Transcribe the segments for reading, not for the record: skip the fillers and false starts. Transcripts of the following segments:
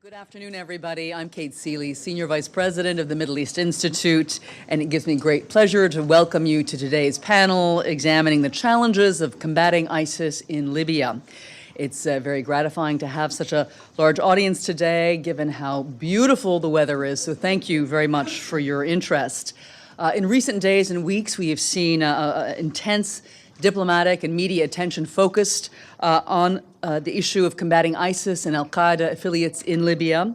Good afternoon, everybody. I'm Kate Seeley, Senior Vice President of the Middle East Institute, and it gives me great pleasure to welcome you to today's panel examining the challenges of combating ISIS in Libya. It's very gratifying to have such a large audience today, given how beautiful the weather is, so thank you very much for your interest. In recent days and weeks, we have seen intense diplomatic and media attention focused on the issue of combating ISIS and al-Qaeda affiliates in Libya.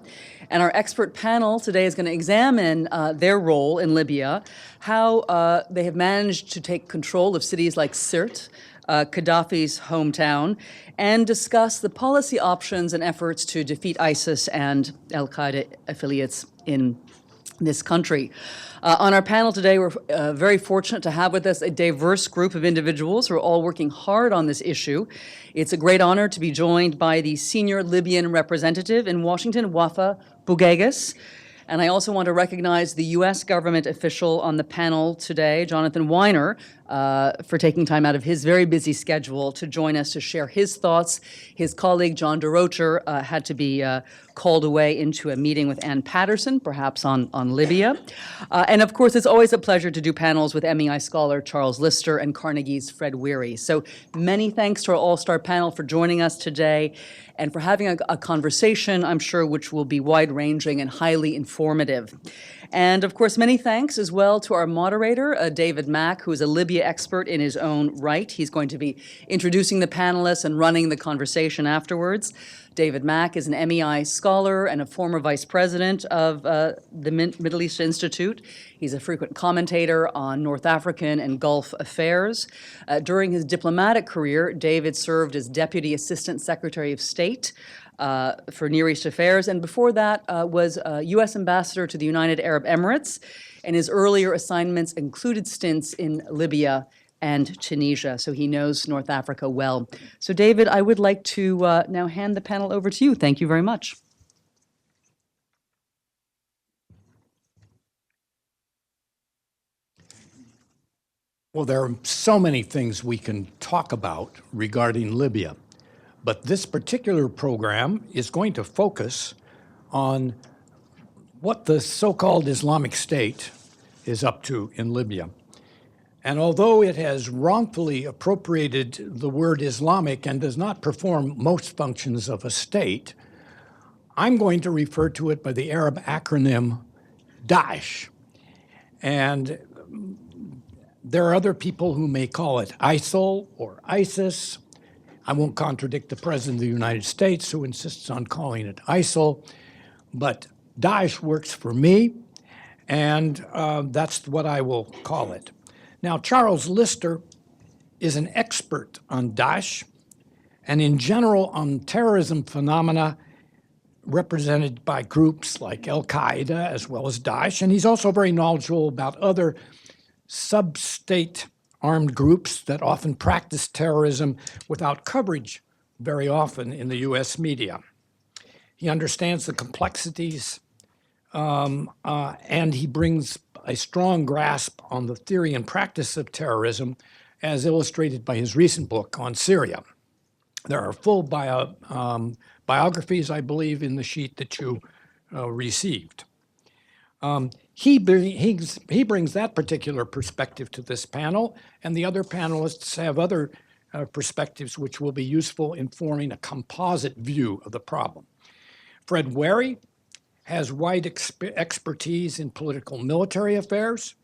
And our expert panel today is going to examine their role in Libya, how they have managed to take control of cities like Sirte, Gaddafi's hometown, and discuss the policy options and efforts to defeat ISIS and al-Qaeda affiliates in this country. On our panel today, we're very fortunate to have with us a diverse group of individuals who are all working hard on this issue. It's a great honor to be joined by the senior Libyan representative in Washington, Wafa Bugaighis. And I also want to recognize the U.S. government official on the panel today, Jonathan Weiner, for taking time out of his very busy schedule to join us to share his thoughts. His colleague, John DeRocher, had to be called away into a meeting with Ann Patterson, perhaps on Libya. And of course, it's always a pleasure to do panels with MEI scholar Charles Lister and Carnegie's Fred Wehrey. So many thanks to our all-star panel for joining us today and for having a conversation, I'm sure, which will be wide-ranging and highly informative. And of course, many thanks as well to our moderator, David Mack, who is a Libya expert in his own right. He's going to be introducing the panelists and running the conversation afterwards. David Mack is an MEI scholar and a former vice president of the Middle East Institute. He's a frequent commentator on North African and Gulf affairs. During his diplomatic career, David served as Deputy Assistant Secretary of State for Near East Affairs, and before that was U.S. Ambassador to the United Arab Emirates, and his earlier assignments included stints in Libya and Tunisia, so he knows North Africa well. So David, I would like to now hand the panel over to you. Thank you very much. Well, there are so many things we can talk about regarding Libya, but this particular program is going to focus on what the so-called Islamic State is up to in Libya. And although it has wrongfully appropriated the word Islamic and does not perform most functions of a state, I'm going to refer to it by the Arab acronym Daesh. And there are other people who may call it ISIL or ISIS. I won't contradict the President of the United States, who insists on calling it ISIL, but Daesh works for me, and that's what I will call it. Now, Charles Lister is an expert on Daesh and in general on terrorism phenomena represented by groups like al-Qaeda as well as Daesh, and he's also very knowledgeable about other sub-state armed groups that often practice terrorism without coverage very often in the U.S. media. He understands the complexities and he brings a strong grasp on the theory and practice of terrorism as illustrated by his recent book on Syria. There are full biographies, I believe, in the sheet that you received. He brings that particular perspective to this panel, and the other panelists have other perspectives which will be useful in forming a composite view of the problem. Fred Wehrey has wide expertise in political military affairs.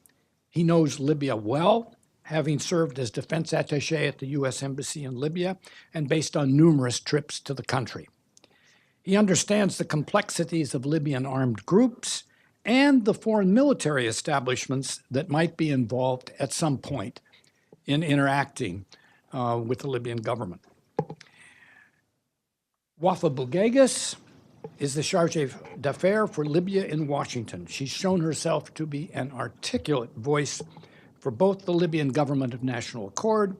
He knows Libya well, having served as defense attaché at the U.S. Embassy in Libya and based on numerous trips to the country. He understands the complexities of Libyan armed groups and the foreign military establishments that might be involved at some point in interacting with the Libyan government. Wafa Bugaighis is the chargé d'affaires for Libya in Washington. She's shown herself to be an articulate voice for both the Libyan government of national accord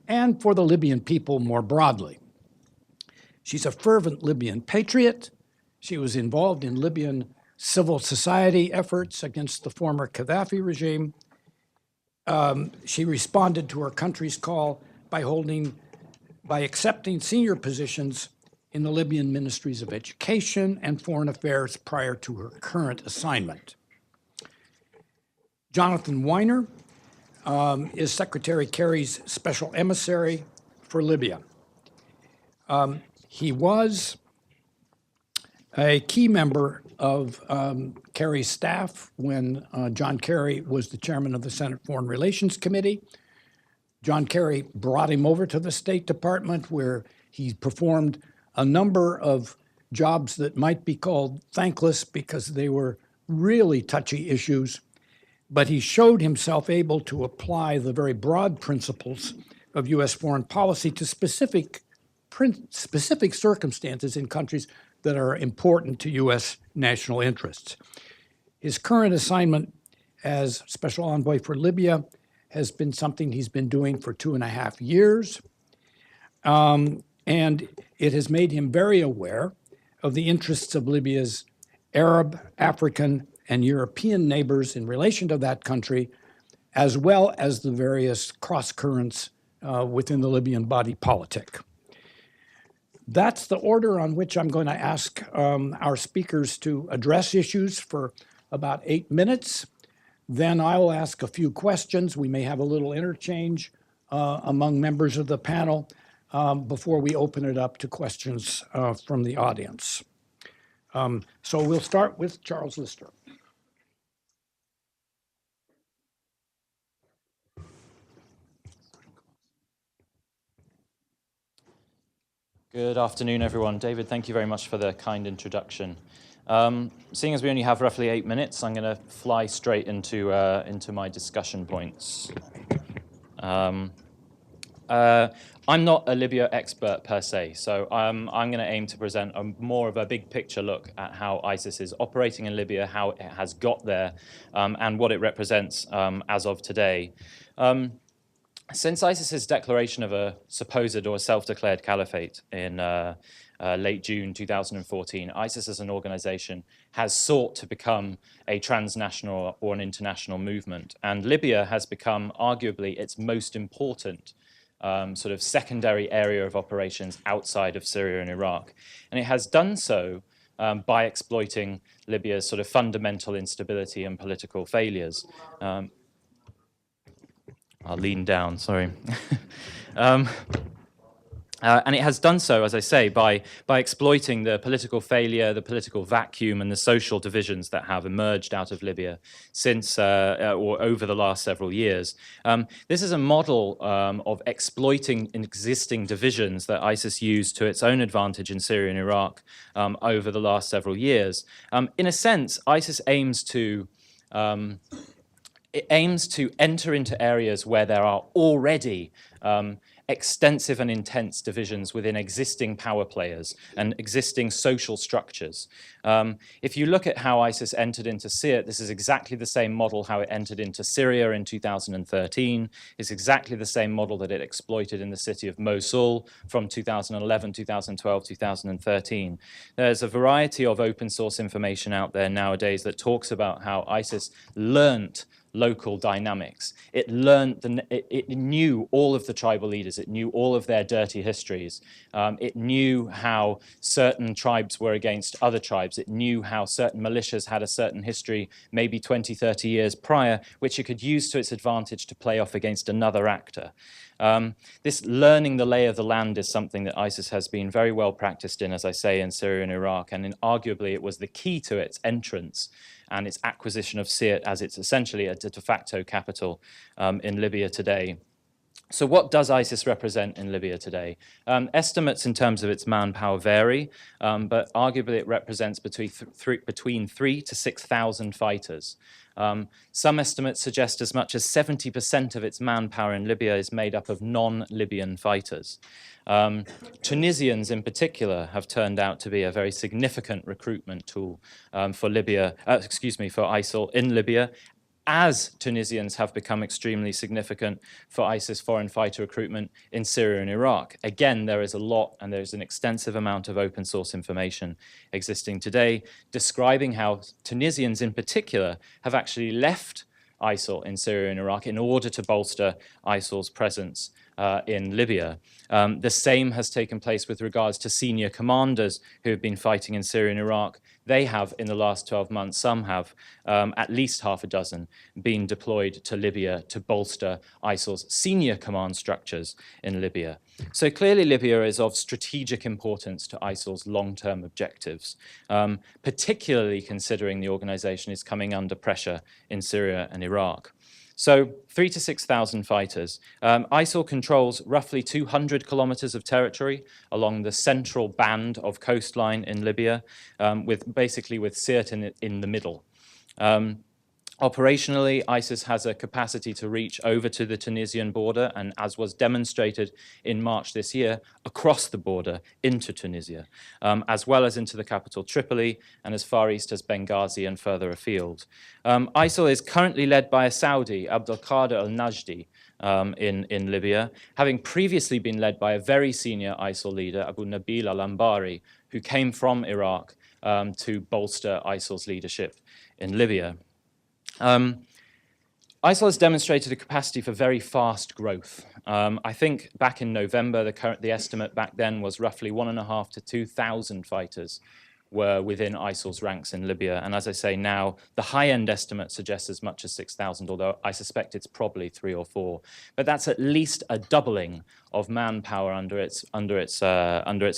and for the Libyan people more broadly. She's a fervent Libyan patriot. She was involved in Libyan civil society efforts against the former Gaddafi regime. She responded to her country's call by accepting senior positions in the Libyan Ministries of Education and Foreign Affairs prior to her current assignment. Jonathan Weiner is Secretary Kerry's special emissary for Libya. He was a key member of Kerry's staff when John Kerry was the chairman of the Senate Foreign Relations Committee. John Kerry brought him over to the State Department, where he performed a number of jobs that might be called thankless because they were really touchy issues. But he showed himself able to apply the very broad principles of U.S. foreign policy to specific circumstances in countries that are important to U.S. national interests. His current assignment as Special Envoy for Libya has been something he's been doing for 2.5 years. And it has made him very aware of the interests of Libya's Arab, African, and European neighbors in relation to that country, as well as the various cross-currents within the Libyan body politic. That's the order on which I'm going to ask our speakers to address issues for about 8 minutes. Then I'll ask a few questions. We may have a little interchange among members of the panel before we open it up to questions from the audience. So we'll start with Charles Lister. Good afternoon, everyone. David, thank you very much for the kind introduction. Seeing as we only have roughly 8 minutes, I'm going to fly straight into my discussion points. I'm not a Libya expert per se, so I'm going to aim to present more of a big picture look at how ISIS is operating in Libya, how it has got there, and what it represents as of today. Since ISIS's declaration of a supposed or self-declared caliphate in late June 2014, ISIS as an organization has sought to become a transnational or an international movement. And Libya has become arguably its most important sort of secondary area of operations outside of Syria and Iraq. And it has done so by exploiting Libya's sort of fundamental instability and political failures. I'll lean down, sorry. And it has done so, as I say, by exploiting the political failure, the political vacuum, and the social divisions that have emerged out of Libya since or over the last several years. This is a model of exploiting existing divisions that ISIS used to its own advantage in Syria and Iraq over the last several years. In a sense, ISIS aims to enter into areas where there are already extensive and intense divisions within existing power players and existing social structures. If you look at how ISIS entered into Syria, this is exactly the same model how it entered into Syria in 2013. It's exactly the same model that it exploited in the city of Mosul from 2011, 2012, 2013. There's a variety of open source information out there nowadays that talks about how ISIS learnt local dynamics. It learned, it knew all of the tribal leaders. It knew all of their dirty histories. It knew how certain tribes were against other tribes. It knew how certain militias had a certain history, maybe 20, 30 years prior, which it could use to its advantage to play off against another actor. This learning the lay of the land is something that ISIS has been very well practiced in, as I say, in Syria and Iraq, and arguably it was the key to its entrance and its acquisition of Sirte as it's essentially a de facto capital in Libya today. So what does ISIS represent in Libya today? Estimates in terms of its manpower vary, but arguably it represents between 3,000 to 6,000 fighters. Some estimates suggest as much as 70% of its manpower in Libya is made up of non-Libyan fighters. Tunisians in particular have turned out to be a very significant recruitment tool for ISIL in Libya, as Tunisians have become extremely significant for ISIS foreign fighter recruitment in Syria and Iraq. Again, there is a lot and there's an extensive amount of open source information existing today describing how Tunisians in particular have actually left ISIL in Syria and Iraq in order to bolster ISIL's presence in Libya. The same has taken place with regards to senior commanders who have been fighting in Syria and Iraq. They have, in the last 12 months, some have, at least half a dozen, been deployed to Libya to bolster ISIL's senior command structures in Libya. So clearly Libya is of strategic importance to ISIL's long-term objectives, particularly considering the organization is coming under pressure in Syria and Iraq. So 3,000 to 6,000 fighters. ISIL controls roughly 200 kilometers of territory along the central band of coastline in Libya, with Sirte in the middle. Operationally, ISIS has a capacity to reach over to the Tunisian border, and as was demonstrated in March this year, across the border into Tunisia, as well as into the capital Tripoli and as far east as Benghazi and further afield. ISIL is currently led by a Saudi, Abdelkader al-Najdi, in Libya, having previously been led by a very senior ISIL leader, Abu Nabil al-Ambari, who came from Iraq to bolster ISIL's leadership in Libya. ISIL has demonstrated a capacity for very fast growth. I think back in November, the estimate back then was roughly 1,500 to 2,000 fighters were within ISIL's ranks in Libya. And as I say now, the high-end estimate suggests as much as 6,000, although I suspect it's probably 3 or 4. But that's at least a doubling of manpower under its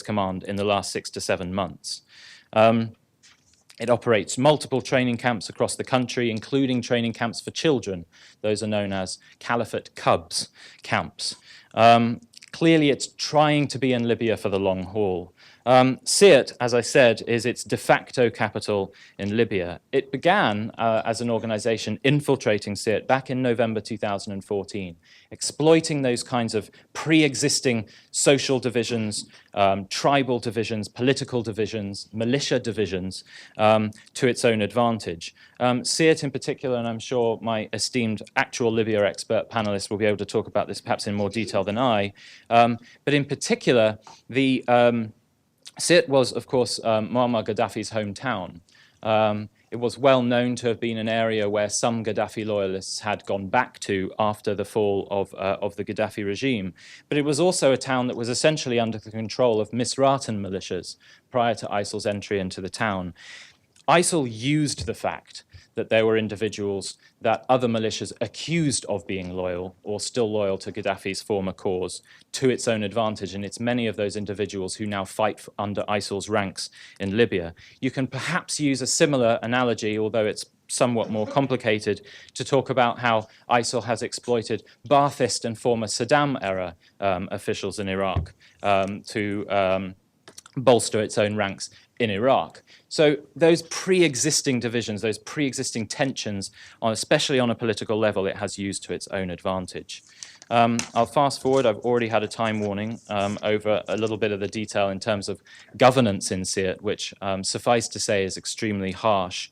command in the last 6 to 7 months. It operates multiple training camps across the country, including training camps for children. Those are known as Caliphate Cubs camps. Clearly, it's trying to be in Libya for the long haul. Sirte, as I said, is its de facto capital in Libya. It began as an organization infiltrating Sirte back in November 2014, exploiting those kinds of pre-existing social divisions, tribal divisions, political divisions, militia divisions to its own advantage. Sirte in particular, and I'm sure my esteemed actual Libya expert panelists will be able to talk about this perhaps in more detail than I, but in particular, Sirte was, of course, Muammar Gaddafi's hometown. It was well known to have been an area where some Gaddafi loyalists had gone back to after the fall of the Gaddafi regime. But it was also a town that was essentially under the control of Misratan militias prior to ISIL's entry into the town. ISIL used the fact that there were individuals that other militias accused of being loyal or still loyal to Gaddafi's former cause to its own advantage, and it's many of those individuals who now fight under ISIL's ranks in Libya. You can perhaps use a similar analogy, although it's somewhat more complicated, to talk about how ISIL has exploited Ba'athist and former Saddam-era officials in Iraq to bolster its own ranks in Iraq. So those pre-existing divisions, those pre-existing tensions, especially on a political level, it has used to its own advantage. I'll fast forward. I've already had a time warning over a little bit of the detail in terms of governance in Sirte, which suffice to say is extremely harsh.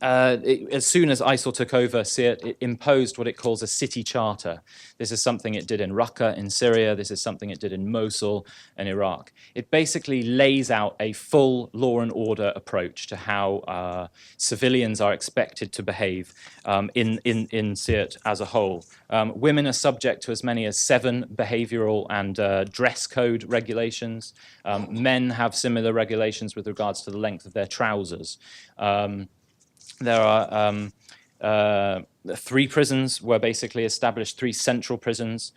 As soon as ISIL took over Sirte, it imposed what it calls a city charter. This is something it did in Raqqa in Syria. This is something it did in Mosul in Iraq. It basically lays out a full law and order approach to how civilians are expected to behave in Sirte as a whole. Women are subject to as many as 7 behavioral and dress code regulations. Men have similar regulations with regards to the length of their trousers. There are 3 prisons were basically established, 3 central prisons,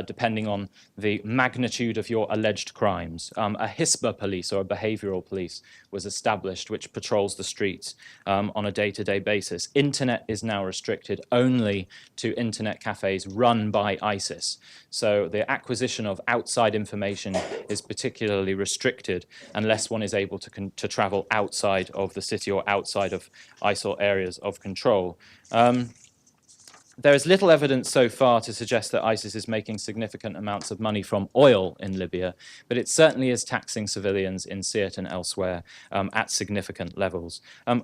depending on the magnitude of your alleged crimes. A Hisba police, or a behavioral police, was established, which patrols the streets on a day-to-day basis. Internet is now restricted only to internet cafes run by ISIS. So the acquisition of outside information is particularly restricted unless one is able to travel outside of the city or outside of ISIL areas of control. There is little evidence so far to suggest that ISIS is making significant amounts of money from oil in Libya, but it certainly is taxing civilians in Sirte and elsewhere at significant levels.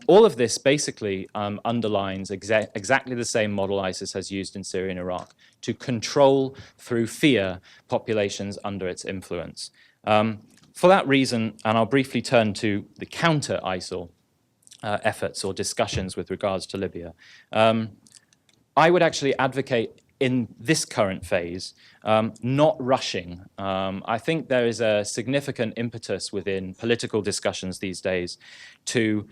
All of this basically underlines exactly the same model ISIS has used in Syria and Iraq, to control through fear populations under its influence. For that reason, and I'll briefly turn to the counter-ISIL efforts or discussions with regards to Libya, I would actually advocate in this current phase, not rushing. I think there is a significant impetus within political discussions these days to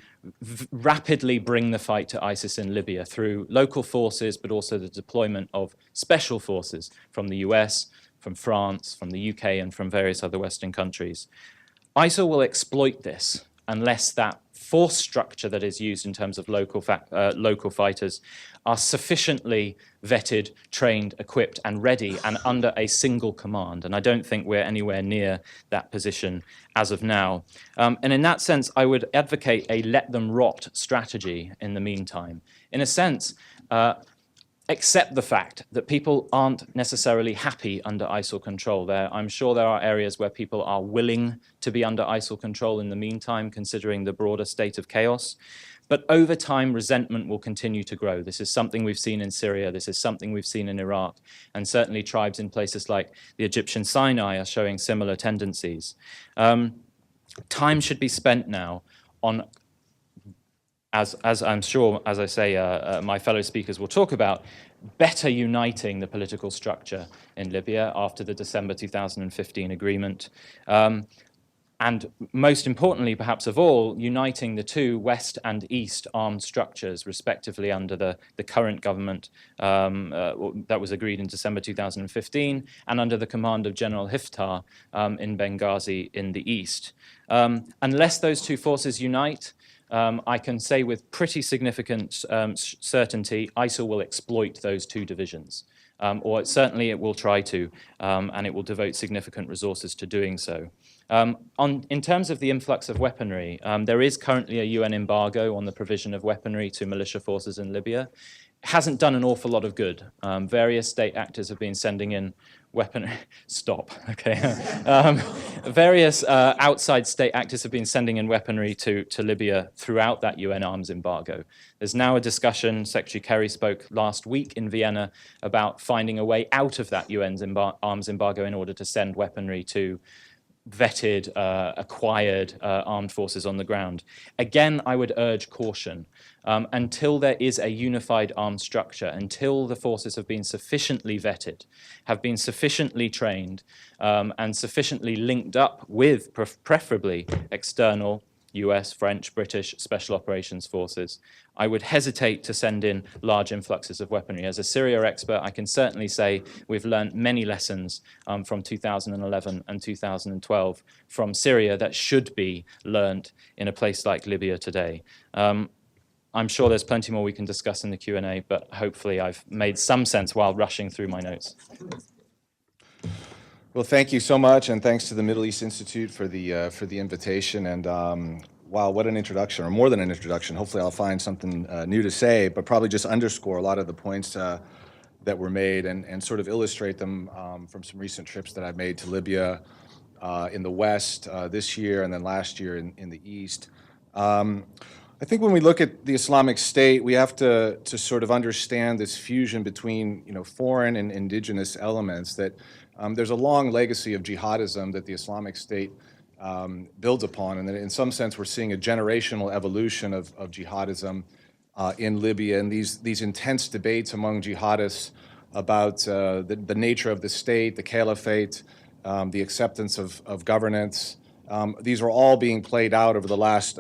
rapidly bring the fight to ISIS in Libya through local forces, but also the deployment of special forces from the US, from France, from the UK, and from various other Western countries. ISIL will exploit this unless that force structure that is used in terms of local fighters are sufficiently vetted, trained, equipped, and ready, and under a single command. And I don't think we're anywhere near that position as of now. And in that sense, I would advocate a let them rot strategy in the meantime. In a sense, accept the fact that people aren't necessarily happy under ISIL control. I'm sure there are areas where people are willing to be under ISIL control in the meantime, considering the broader state of chaos. But over time, resentment will continue to grow. This is something we've seen in Syria. This is something we've seen in Iraq. And certainly tribes in places like the Egyptian Sinai are showing similar tendencies. Time should be spent now on, as I'm sure, as I say, my fellow speakers will talk about, better uniting the political structure in Libya after the December 2015 agreement. And most importantly, perhaps of all, uniting the two West and East armed structures, respectively, under the current government that was agreed in December 2015, and under the command of General Hiftar in Benghazi in the East. Unless those two forces unite, I can say with pretty significant certainty, ISIL will exploit those two divisions. Or certainly it will try to, and it will devote significant resources to doing so. In terms of the influx of weaponry, there is currently a UN embargo on the provision of weaponry to militia forces in Libya. It hasn't done an awful lot of good. Various state actors have been sending in weaponry. Stop, okay. Various outside state actors have been sending in weaponry to Libya throughout that UN arms embargo. There's now a discussion, Secretary Kerry spoke last week in Vienna about finding a way out of that UN's arms embargo in order to send weaponry to vetted, acquired armed forces on the ground. Again, I would urge caution. Until there is a unified armed structure, until the forces have been sufficiently vetted, have been sufficiently trained, and sufficiently linked up with, preferably, external US, French, British special operations forces, I would hesitate to send in large influxes of weaponry. As a Syria expert, I can certainly say we've learned many lessons from 2011 and 2012 from Syria that should be learned in a place like Libya today. I'm sure there's plenty more we can discuss in the Q&A, but hopefully I've made some sense while rushing through my notes. Well, thank you so much, and thanks to the Middle East Institute for the invitation. And wow, what an introduction, or more than an introduction. Hopefully, I'll find something new to say, but probably just underscore a lot of the points that were made, and sort of illustrate them from some recent trips that I've made to Libya in the West this year, and then last year in the East. I think when we look at the Islamic State, we have to sort of understand this fusion between foreign and indigenous elements. That there's a long legacy of jihadism that the Islamic State builds upon, and that in some sense we're seeing a generational evolution of jihadism in Libya, and these intense debates among jihadists about the nature of the state, the caliphate, the acceptance of governance. These are all being played out over the last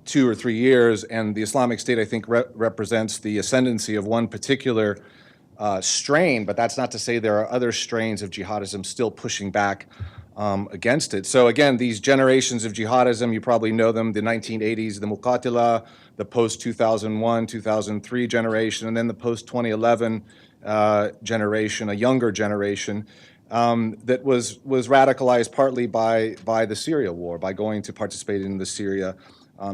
2 or 3 years, and the Islamic State, I think, represents the ascendancy of one particular strain, but that's not to say there are other strains of jihadism still pushing back against it. So again, these generations of jihadism, you probably know them, the 1980s, the Muqatila, the post-2001, 2003 generation, and then the post-2011 generation, a younger generation, that was radicalized partly by the Syria war, by going to participate in the Syria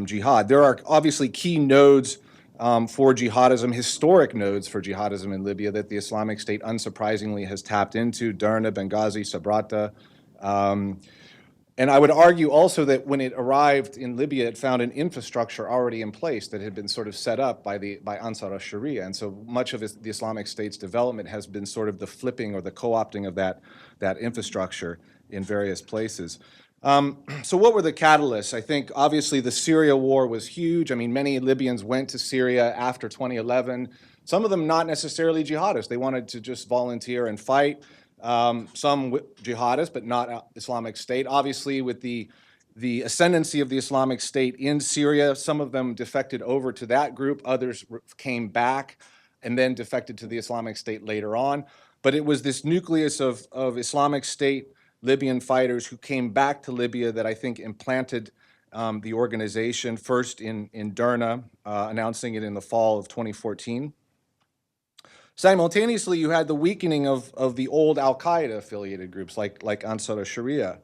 jihad. There are obviously key nodes for jihadism, historic nodes for jihadism in Libya that the Islamic State unsurprisingly has tapped into: Derna, Benghazi, Sabrata. And I would argue also that when it arrived in Libya, it found an infrastructure already in place that had been sort of set up by Ansar al-Sharia. And so much of the Islamic State's development has been sort of the flipping or the co-opting of that infrastructure in various places. So what were the catalysts? I think obviously the Syria war was huge. I mean, many Libyans went to Syria after 2011 Some of them not necessarily jihadists. They wanted to just volunteer and fight. Some jihadists, but not Islamic State. Obviously, with the ascendancy of the Islamic State in Syria, some of them defected over to that group. Others came back and then defected to the Islamic State later on. But it was this nucleus of Islamic State Libyan fighters who came back to Libya that I think implanted the organization, first in Derna, announcing it in the fall of 2014. Simultaneously, you had the weakening of the old al-Qaeda affiliated groups like Ansar al-Sharia.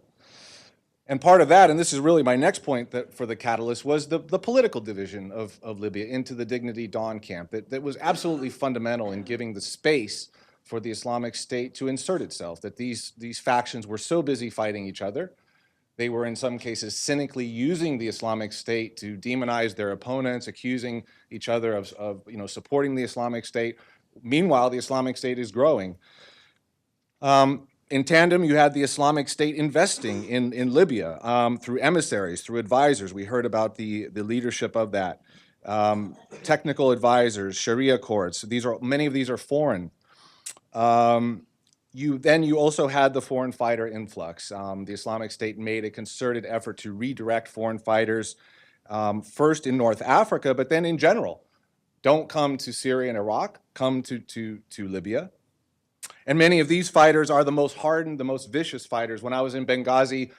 And part of that, and this is really my next point for the catalyst, was the political division of Libya into the Dignity Dawn camp that was absolutely fundamental in giving the space for the Islamic State to insert itself, that these factions were so busy fighting each other. They were in some cases cynically using the Islamic State to demonize their opponents, accusing each other of supporting the Islamic State. Meanwhile, the Islamic State is growing. In tandem, you had the Islamic State investing in Libya through emissaries, through advisors. We heard about the leadership of that. Technical advisors, Sharia courts. Many of these are foreign. You also had the foreign fighter influx. The Islamic State made a concerted effort to redirect foreign fighters, first in North Africa, but then in general. Don't come to Syria and Iraq, come to Libya. And many of these fighters are the most hardened, the most vicious fighters. When I was in Benghazi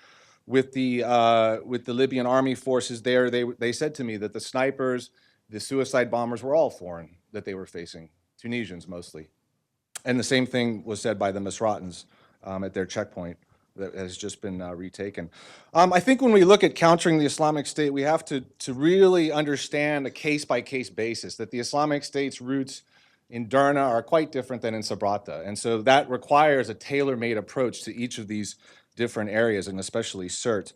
with the Libyan army forces there, they said to me that the snipers, the suicide bombers were all foreign that they were facing, Tunisians mostly. And the same thing was said by the Misratans at their checkpoint that has just been retaken. I think when we look at countering the Islamic State, we have to really understand a case-by-case basis, that the Islamic State's roots in Derna are quite different than in Sabrata. And so that requires a tailor-made approach to each of these different areas, and especially Sirte.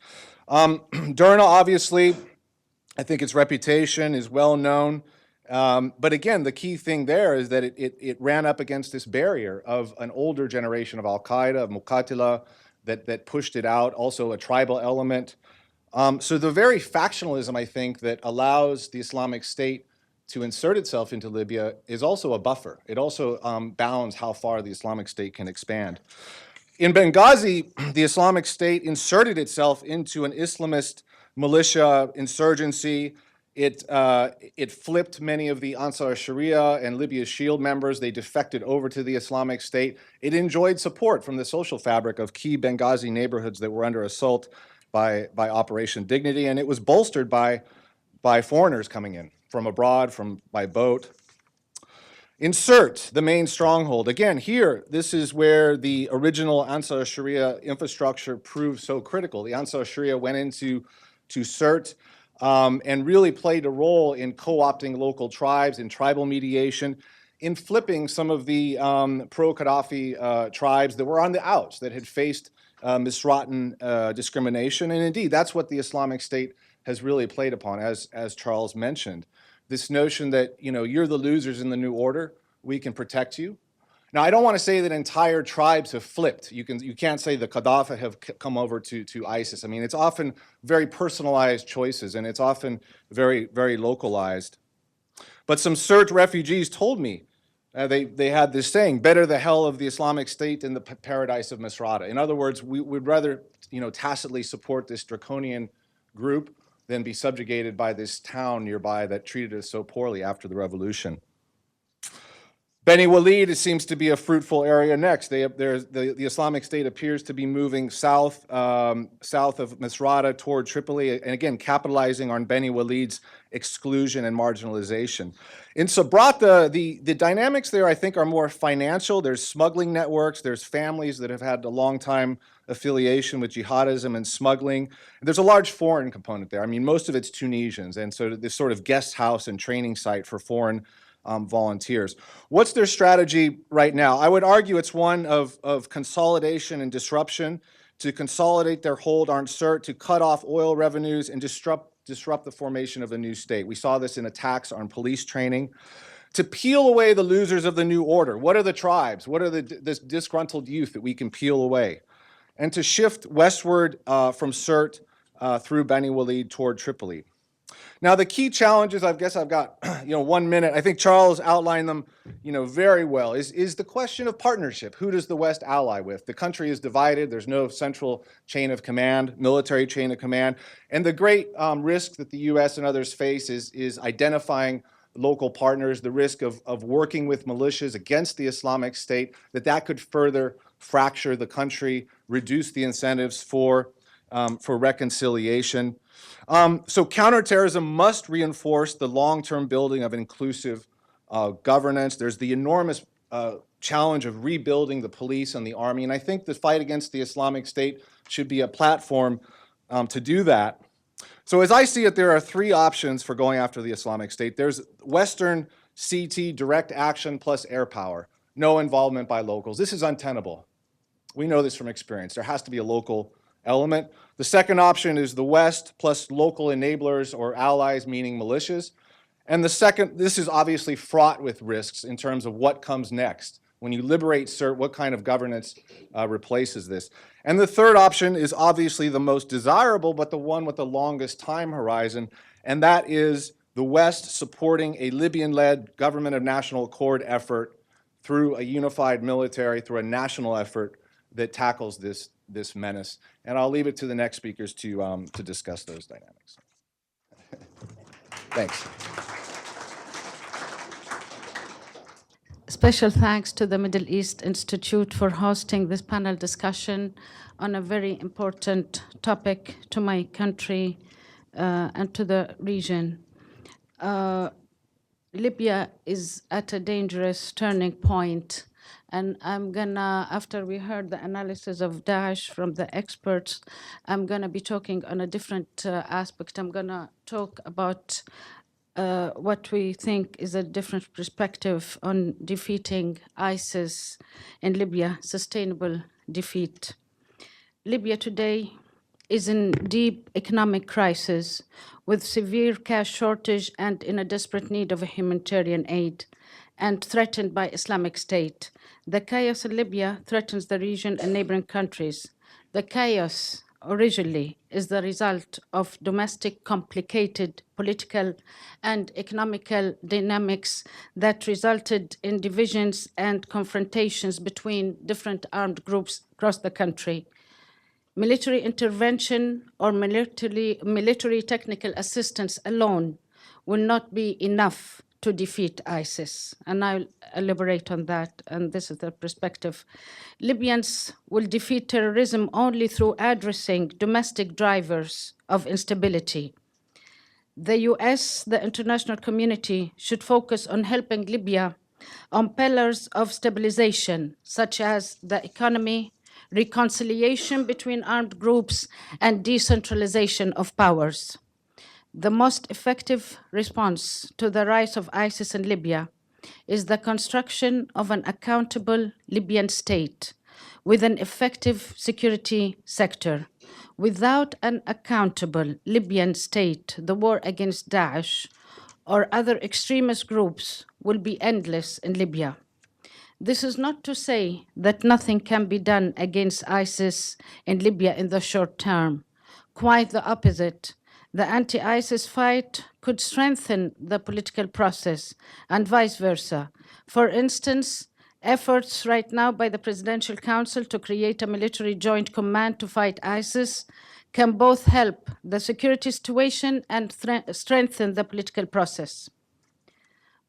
Derna, obviously, I think its reputation is well known. But again, the key thing there is that it ran up against this barrier of an older generation of al-Qaeda, of Muqatila, that pushed it out, also a tribal element. So the very factionalism, I think, that allows the Islamic State to insert itself into Libya is also a buffer. It also bounds how far the Islamic State can expand. In Benghazi, the Islamic State inserted itself into an Islamist militia insurgency. It flipped many of the Ansar al-Sharia and Libya's Shield members. They defected over to the Islamic State. It enjoyed support from the social fabric of key Benghazi neighborhoods that were under assault by Operation Dignity, and it was bolstered by foreigners coming in from abroad, by boat. In Sirte, the main stronghold, again, here, this is where the original Ansar al-Sharia infrastructure proved so critical. The Ansar al-Sharia went into Sirte and really played a role in co-opting local tribes, in tribal mediation, in flipping some of the pro-Gaddafi tribes that were on the outs, that had faced Misratan discrimination. And indeed, that's what the Islamic State has really played upon, as Charles mentioned. This notion that, you're the losers in the new order, we can protect you. Now, I don't want to say that entire tribes have flipped. You can't say the Gaddafi have come over to ISIS. I mean, it's often very personalized choices, and it's often very, very localized. But some Sirte refugees told me, they had this saying, better the hell of the Islamic State than the paradise of Misrata. In other words, we would rather, tacitly support this draconian group than be subjugated by this town nearby that treated us so poorly after the revolution. Beni Walid, it seems to be a fruitful area next. The Islamic State appears to be moving south of Misrata toward Tripoli, and again, capitalizing on Beni Walid's exclusion and marginalization. In Sabrata, the dynamics there, I think, are more financial. There's smuggling networks. There's families that have had a long time affiliation with jihadism and smuggling. And there's a large foreign component there. I mean, most of it's Tunisians, and so this sort of guest house and training site for foreign volunteers. What's their strategy right now? I would argue it's one of consolidation and disruption, to consolidate their hold on Sirte, to cut off oil revenues and disrupt the formation of the new state. We saw this in attacks on police training. To peel away the losers of the new order. What are the tribes? What are this disgruntled youth that we can peel away? And to shift westward from Sirte through Beni Walid toward Tripoli. Now, the key challenges, I guess I've got 1 minute. I think Charles outlined them very well, is the question of partnership. Who does the West ally with? The country is divided. There's no central chain of command, military chain of command. And the great risk that the U.S. and others face is identifying local partners, the risk of working with militias against the Islamic State, that could further fracture the country, reduce the incentives for reconciliation. So counterterrorism must reinforce the long-term building of inclusive governance. There's the enormous challenge of rebuilding the police and the army, and I think the fight against the Islamic State should be a platform to do that. So as I see it, there are 3 options for going after the Islamic State. There's Western CT, direct action plus air power, no involvement by locals. This is untenable. We know this from experience. There has to be a local element. The second option is the West plus local enablers or allies, meaning militias. And this is obviously fraught with risks in terms of what comes next. When you liberate CERT, what kind of governance replaces this? And the third option is obviously the most desirable, but the one with the longest time horizon, and that is the West supporting a Libyan-led government of national accord effort through a unified military, through a national effort that tackles this menace. And I'll leave it to the next speakers to discuss those dynamics. Thanks. Special thanks to the Middle East Institute for hosting this panel discussion on a very important topic to my country and to the region. Libya is at a dangerous turning point. And I'm gonna, after we heard the analysis of Daesh from the experts, I'm gonna be talking on a different aspect. I'm gonna talk about what we think is a different perspective on defeating ISIS in Libya, sustainable defeat. Libya today is in deep economic crisis with severe cash shortage and in a desperate need of a humanitarian aid and threatened by Islamic State. The chaos in Libya threatens the region and neighboring countries. The chaos originally is the result of domestic complicated political and economical dynamics that resulted in divisions and confrontations between different armed groups across the country. Military intervention or military technical assistance alone will not be enough to defeat ISIS, and I'll elaborate on that, and this is the perspective. Libyans will defeat terrorism only through addressing domestic drivers of instability. The US, the international community, should focus on helping Libya on pillars of stabilization, such as the economy, reconciliation between armed groups, and decentralization of powers. The most effective response to the rise of ISIS in Libya is the construction of an accountable Libyan state with an effective security sector. Without an accountable Libyan state, the war against Daesh or other extremist groups will be endless in Libya. This is not to say that nothing can be done against ISIS in Libya in the short term. Quite the opposite. The anti-ISIS fight could strengthen the political process and vice versa. For instance, efforts right now by the Presidential Council to create a military joint command to fight ISIS can both help the security situation and strengthen the political process.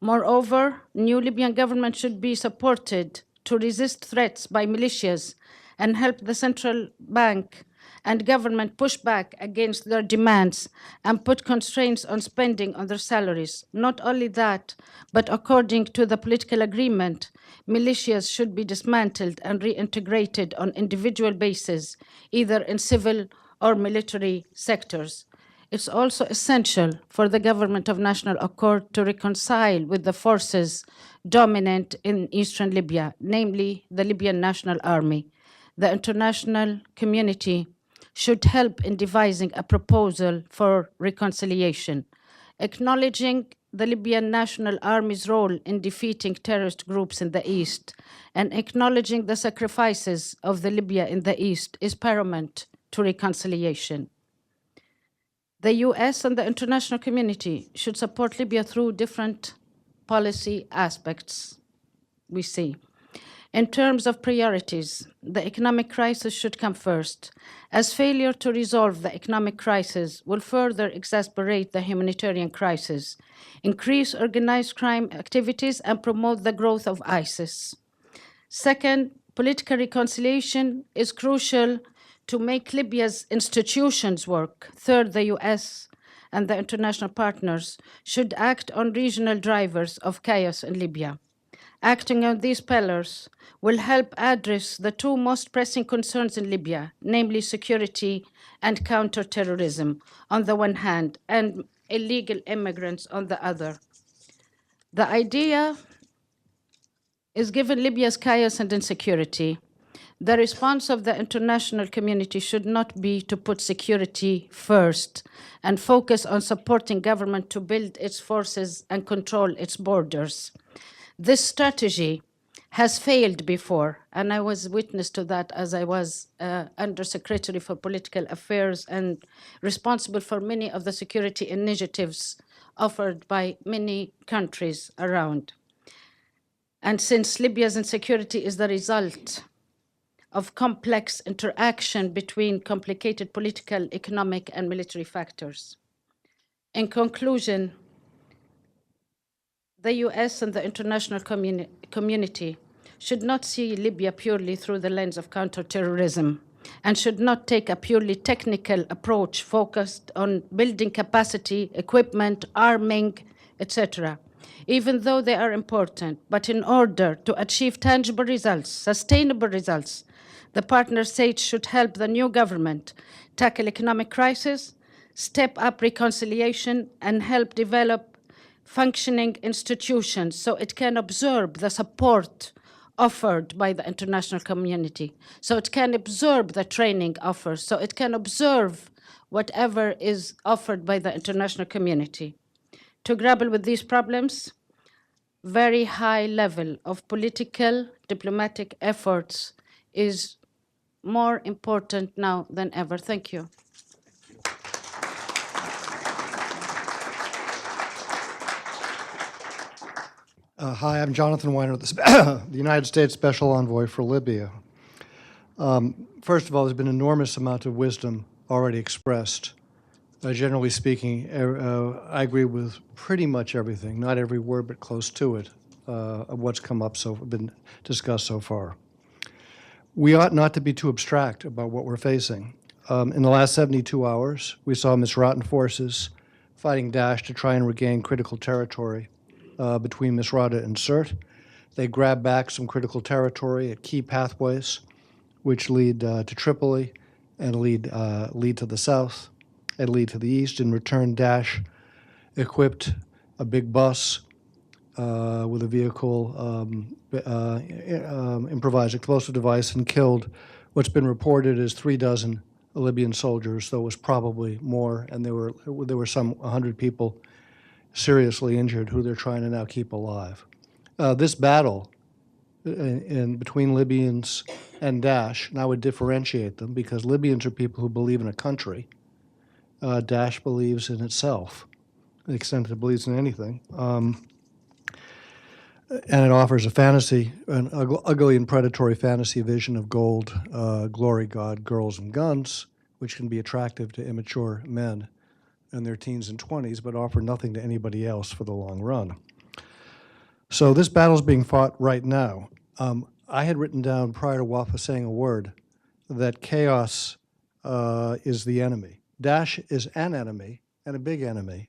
Moreover, new Libyan government should be supported to resist threats by militias and help the central bank and government push back against their demands and put constraints on spending on their salaries. Not only that, but according to the political agreement, militias should be dismantled and reintegrated on individual basis, either in civil or military sectors. It's also essential for the government of national accord to reconcile with the forces dominant in eastern Libya, namely the Libyan National Army. The international community should help in devising a proposal for reconciliation, acknowledging the Libyan National Army's role in defeating terrorist groups in the East and acknowledging the sacrifices of the Libya in the East is paramount to reconciliation. The US and the international community should support Libya through different policy aspects we see. In terms of priorities, the economic crisis should come first, as failure to resolve the economic crisis will further exacerbate the humanitarian crisis, increase organized crime activities, and promote the growth of ISIS. Second, political reconciliation is crucial to make Libya's institutions work. Third, the US and the international partners should act on regional drivers of chaos in Libya. Acting on these pillars will help address the two most pressing concerns in Libya, namely security and counterterrorism on the one hand, and illegal immigrants on the other. The idea is, given Libya's chaos and insecurity, the response of the international community should not be to put security first and focus on supporting government to build its forces and control its borders. This strategy has failed before, and I was witness to that as I was Undersecretary for Political Affairs and responsible for many of the security initiatives offered by many countries around. And since Libya's insecurity is the result of complex interaction between complicated political, economic, and military factors. In conclusion, the US and the international community should not see Libya purely through the lens of counterterrorism and should not take a purely technical approach focused on building capacity, equipment, arming, etc., even though they are important. But in order to achieve tangible results, sustainable results, the partner states should help the new government tackle economic crisis, step up reconciliation, and help develop functioning institutions so it can absorb the support offered by the international community, so it can absorb the training offered, so it can observe whatever is offered by the international community. To grapple with these problems, very high level of political, diplomatic efforts is more important now than ever. Thank you. Hi, I'm Jonathan Weiner, the United States Special Envoy for Libya. First of all, there's been an enormous amount of wisdom already expressed. Generally speaking, I agree with pretty much everything, not every word, but close to it, of what's been discussed so far. We ought not to be too abstract about what we're facing. In the last 72 hours, we saw Misratan forces fighting Daesh to try and regain critical territory between Misrata and Sirte. They grabbed back some critical territory at key pathways, which lead to Tripoli and lead to the south and lead to the east. In return, Daesh equipped a big bus with a vehicle, improvised explosive device, and killed what's been reported as 36 Libyan soldiers, though it was probably more, and there were some 100 people seriously injured who they're trying to now keep alive. This battle between Libyans and Daesh, and I would differentiate them because Libyans are people who believe in a country. Daesh believes in itself, to the extent that it believes in anything. And it offers a fantasy, an ugly and predatory fantasy vision of gold, glory, God, girls, and guns, which can be attractive to immature men in their teens and 20s, but offer nothing to anybody else for the long run. So this battle's being fought right now. I had written down prior to Wafa saying a word that chaos is the enemy. Daesh is an enemy and a big enemy,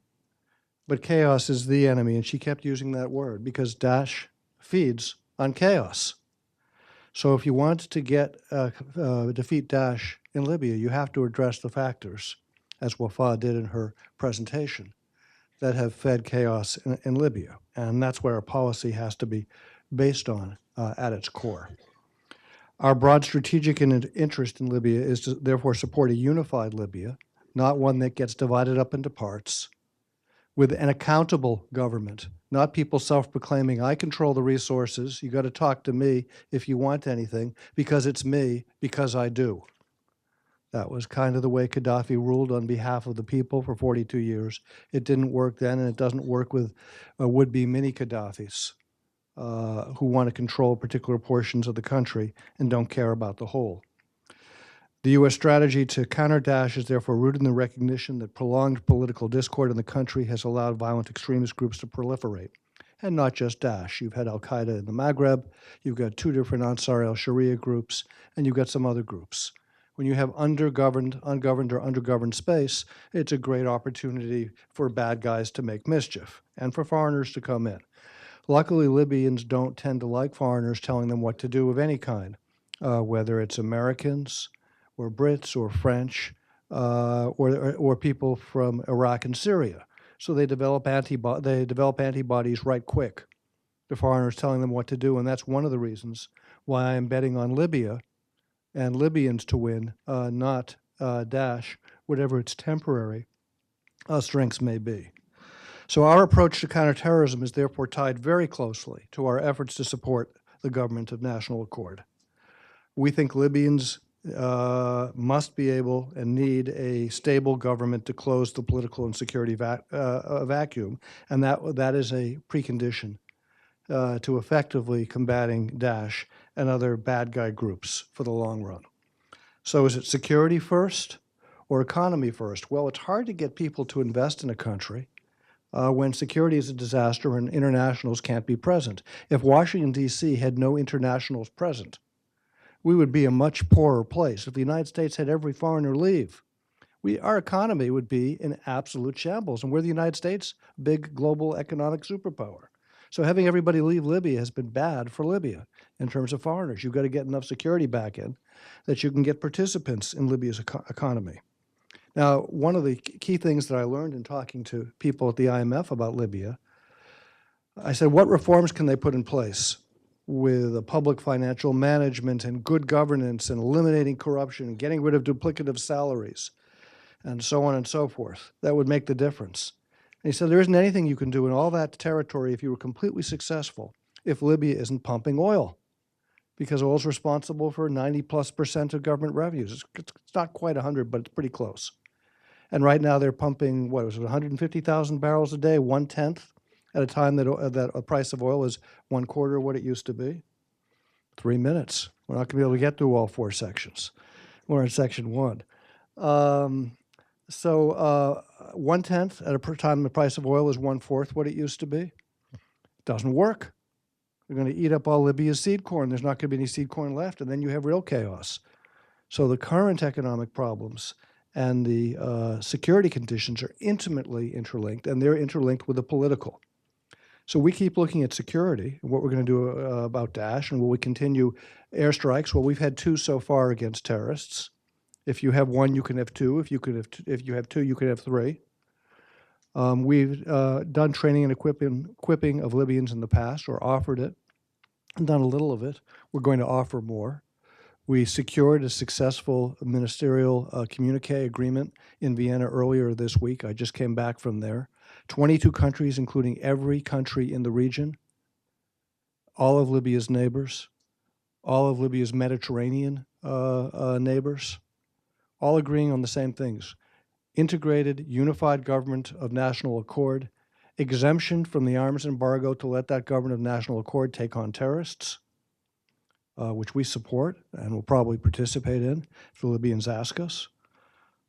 but chaos is the enemy, and she kept using that word because Daesh feeds on chaos. So if you want to defeat Daesh in Libya, you have to address the factors, as Wafa did in her presentation, that have fed chaos in Libya. And that's where our policy has to be based on at its core. Our broad strategic interest in Libya is to therefore support a unified Libya, not one that gets divided up into parts, with an accountable government, not people self-proclaiming, I control the resources, you got to talk to me if you want anything, because it's me, because I do. That was kind of the way Gaddafi ruled on behalf of the people for 42 years. It didn't work then, and it doesn't work with would-be mini Gaddafis who want to control particular portions of the country and don't care about the whole. The U.S. strategy to counter Daesh is therefore rooted in the recognition that prolonged political discord in the country has allowed violent extremist groups to proliferate. And not just Daesh. You've had al-Qaeda in the Maghreb, you've got 2 different Ansar al-Sharia groups, and you've got some other groups. When you have ungoverned or undergoverned space, it's a great opportunity for bad guys to make mischief and for foreigners to come in. Luckily, Libyans don't tend to like foreigners telling them what to do of any kind, whether it's Americans or Brits or French or people from Iraq and Syria. So they develop antibodies right quick to foreigners telling them what to do, and that's one of the reasons why I'm betting on Libya and Libyans to win, not Daesh, whatever its temporary strengths may be. So our approach to counterterrorism is therefore tied very closely to our efforts to support the government of national accord. We think Libyans must be able and need a stable government to close the political and security vacuum, and that is a precondition to effectively combating Daesh and other bad guy groups for the long run. So is it security first or economy first? Well, it's hard to get people to invest in a country when security is a disaster and internationals can't be present. If Washington, D.C. had no internationals present, we would be a much poorer place. If the United States had every foreigner leave, our economy would be in absolute shambles. And we're the United States, big global economic superpower. So having everybody leave Libya has been bad for Libya in terms of foreigners. You've got to get enough security back in that you can get participants in Libya's economy. Now, one of the key things that I learned in talking to people at the IMF about Libya, I said, what reforms can they put in place with a public financial management and good governance and eliminating corruption and getting rid of duplicative salaries and so on and so forth that would make the difference? And he said, there isn't anything you can do in all that territory if you were completely successful if Libya isn't pumping oil, because oil is responsible for 90+% of government revenues. It's not quite 100, but it's pretty close. And right now they're pumping, 150,000 barrels a day, 1/10, at a time that a price of oil is 1/4 of what it used to be. 3 minutes. We're not going to be able to get through all 4 sections. We're in section 1. So 1/10 at a time the price of oil is 1/4 what it used to be. Doesn't work. They're going to eat up all Libya's seed corn. There's not going to be any seed corn left, and then you have real chaos. So the current economic problems and the security conditions are intimately interlinked, and they're interlinked with the political. So we keep looking at security and what we're going to do about Daesh, and will we continue airstrikes? Well, we've had 2 so far against terrorists. If you have 1, you can have 2. If you have 2, you can have 3. We've done training and equipping of Libyans in the past, or offered it, and done a little of it. We're going to offer more. We secured a successful ministerial communique agreement in Vienna earlier this week. I just came back from there. 22 countries, including every country in the region, all of Libya's neighbors, all of Libya's Mediterranean neighbors, all agreeing on the same things: integrated, unified government of national accord, exemption from the arms embargo to let that government of national accord take on terrorists, which we support and will probably participate in if the Libyans ask us,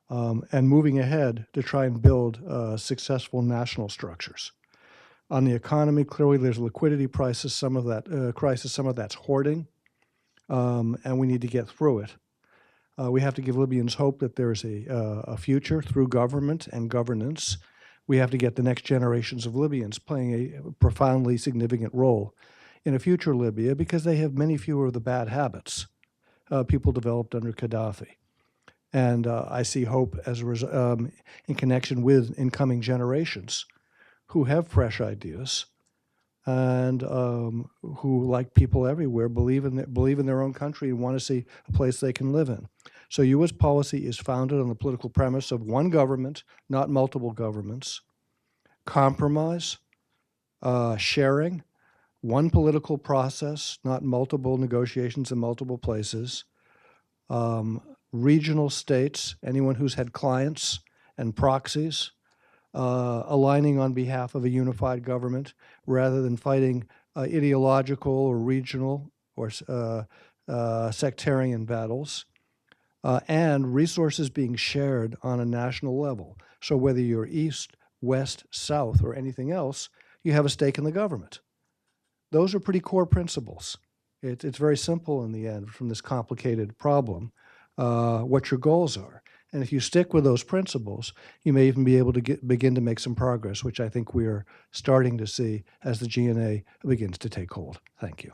and moving ahead to try and build successful national structures. On the economy, clearly there's a liquidity crisis. Some of that's hoarding, and we need to get through it. We have to give Libyans hope that there's a future through government and governance. We have to get the next generations of Libyans playing a profoundly significant role in a future Libya, because they have many fewer of the bad habits people developed under Gaddafi. And I see hope as in connection with incoming generations who have fresh ideas and who, like people everywhere, believe in their own country and want to see a place they can live in. So U.S. policy is founded on the political premise of one government, not multiple governments, compromise, sharing, one political process, not multiple negotiations in multiple places, regional states, anyone who's had clients and proxies, aligning on behalf of a unified government rather than fighting ideological or regional or sectarian battles, and resources being shared on a national level. So whether you're east, west, south, or anything else, you have a stake in the government. Those are pretty core principles. It's very simple in the end from this complicated problem, what your goals are. And if you stick with those principles, you may even be able to begin to make some progress, which I think we are starting to see as the GNA begins to take hold. Thank you.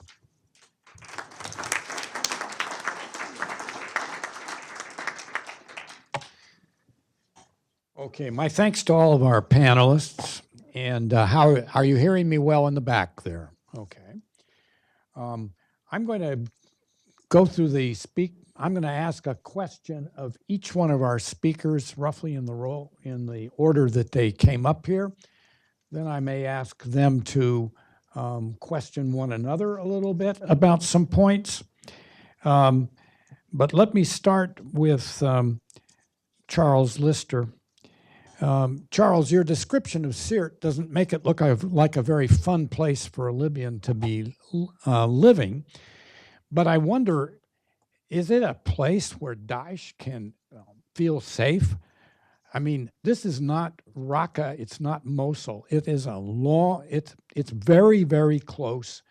Okay, my thanks to all of our panelists. And how are you hearing me well in the back there? Okay. I'm going to go through I'm going to ask a question of each one of our speakers, roughly in the order that they came up here. Then I may ask them to question one another a little bit about some points. But let me start with Charles Lister. Charles, your description of Sirte doesn't make it look like a very fun place for a Libyan to be living, but I wonder, is it a place where Daesh can feel safe? I mean, this is not Raqqa, it's not Mosul. It is it's very, very close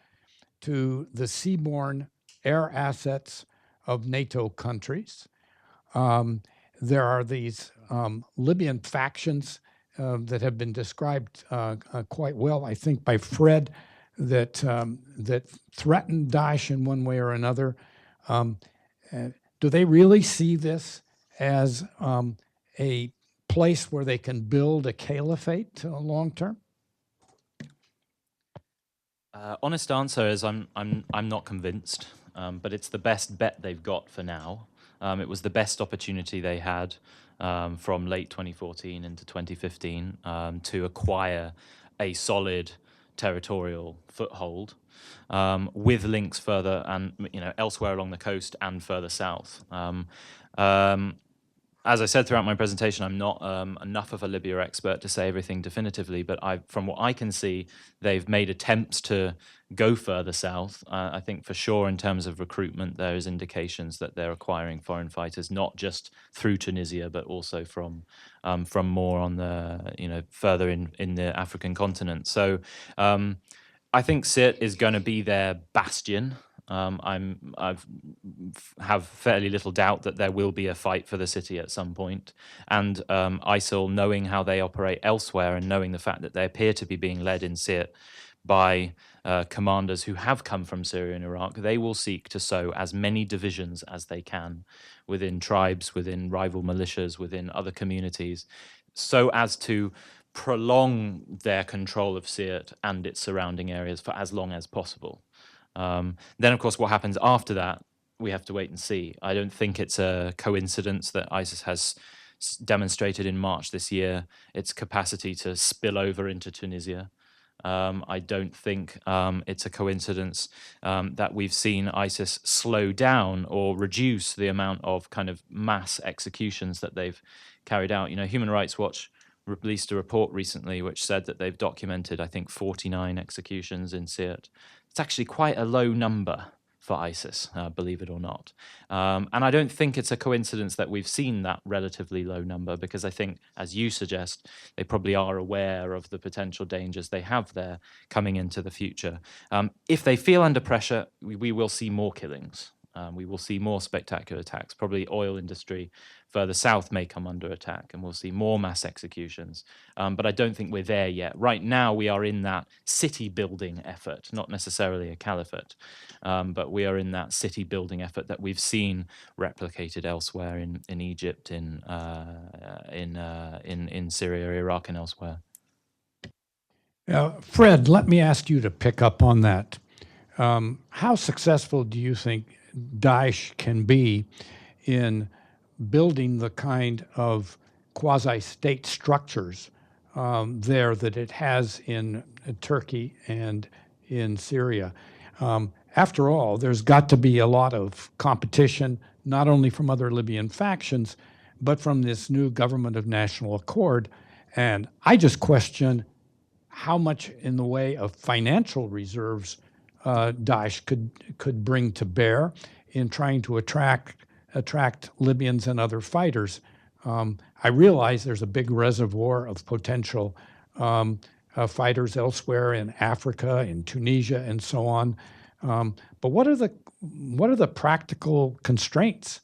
to the seaborne air assets of NATO countries. There are these Libyan factions that have been described quite well, I think, by Fred, that threaten Daesh in one way or another. Do they really see this as a place where they can build a caliphate long term? Honest answer is I'm not convinced, but it's the best bet they've got for now. It was the best opportunity they had from late 2014 into 2015 to acquire a solid territorial foothold with links further and elsewhere along the coast and further south. As I said throughout my presentation, I'm not enough of a Libya expert to say everything definitively, but from what I can see, they've made attempts to go further south. I think for sure in terms of recruitment, there is indications that they're acquiring foreign fighters, not just through Tunisia, but also from more on the, further in the African continent. So I think Sirte is going to be their bastion. I have fairly little doubt that there will be a fight for the city at some point. And ISIL, knowing how they operate elsewhere and knowing the fact that they appear to be being led in Sirte by commanders who have come from Syria and Iraq, they will seek to sow as many divisions as they can within tribes, within rival militias, within other communities, so as to prolong their control of Sirte and its surrounding areas for as long as possible. Then, of course, what happens after that, we have to wait and see. I don't think it's a coincidence that ISIS has demonstrated in March this year its capacity to spill over into Tunisia. I don't think it's a coincidence that we've seen ISIS slow down or reduce the amount of kind of mass executions that they've carried out. Human Rights Watch released a report recently which said that they've documented, I think, 49 executions in Sirte. It's actually quite a low number for ISIS, believe it or not. And I don't think it's a coincidence that we've seen that relatively low number, because I think, as you suggest, they probably are aware of the potential dangers they have there coming into the future. If they feel under pressure, we will see more killings. We will see more spectacular attacks. Probably oil industry further south may come under attack, and we'll see more mass executions. But I don't think we're there yet. Right now, we are in that city-building effort, not necessarily a caliphate, but we are in that city-building effort that we've seen replicated elsewhere in Egypt, in Syria, Iraq, and elsewhere. Fred, let me ask you to pick up on that. How successful do you think Daesh can be in building the kind of quasi-state structures there that it has in Turkey and in Syria? After all, there's got to be a lot of competition, not only from other Libyan factions, but from this new government of national accord. And I just question how much in the way of financial reserves Daesh could bring to bear in trying to attract Libyans and other fighters. I realize there's a big reservoir of potential fighters elsewhere in Africa, in Tunisia, and so on. But what are the practical constraints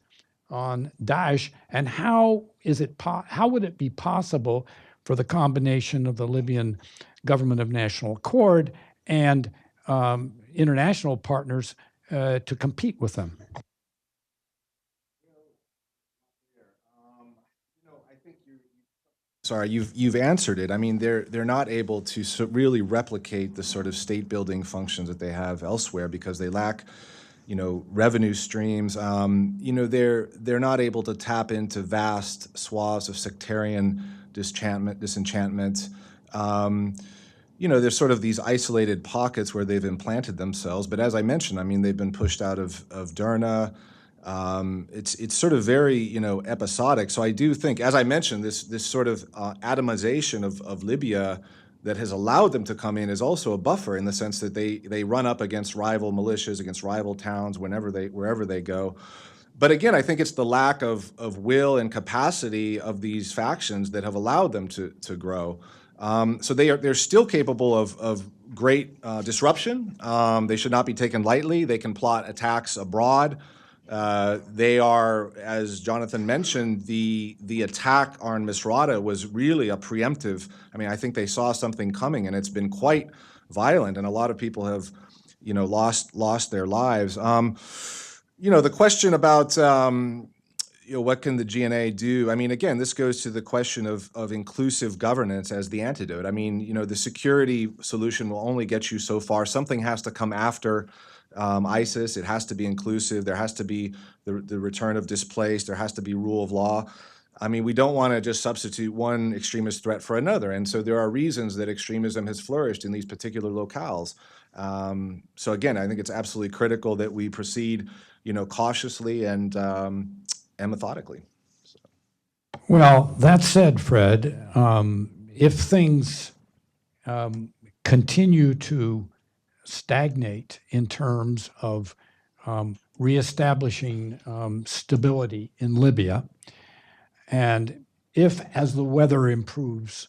on Daesh, and how would it be possible for the combination of the Libyan government of national accord and international partners to compete with them? Sorry, you've answered it. I mean, they're not able to really replicate the sort of state building functions that they have elsewhere because they lack, revenue streams. They're not able to tap into vast swaths of sectarian disenchantment. There's sort of these isolated pockets where they've implanted themselves. But as I mentioned, I mean, they've been pushed out of Derna. It's sort of very, episodic. So I do think, as I mentioned, this sort of atomization of Libya that has allowed them to come in is also a buffer in the sense that they run up against rival militias, against rival towns wherever they go. But again, I think it's the lack of will and capacity of these factions that have allowed them to grow. So they're still capable of great disruption. They should not be taken lightly. They can plot attacks abroad. They are, as Jonathan mentioned, the attack on Misrata was really a preemptive. I mean, I think they saw something coming, and it's been quite violent, and a lot of people have, lost their lives. The question about what can the GNA do? I mean, again, this goes to the question of inclusive governance as the antidote. I mean, the security solution will only get you so far. Something has to come after ISIS. It has to be inclusive. There has to be the return of displaced. There has to be rule of law. I mean, we don't want to just substitute one extremist threat for another. And so there are reasons that extremism has flourished in these particular locales. So again, I think it's absolutely critical that we proceed, cautiously and methodically. Well, that said, Fred, if things continue to stagnate in terms of reestablishing stability in Libya, and if, as the weather improves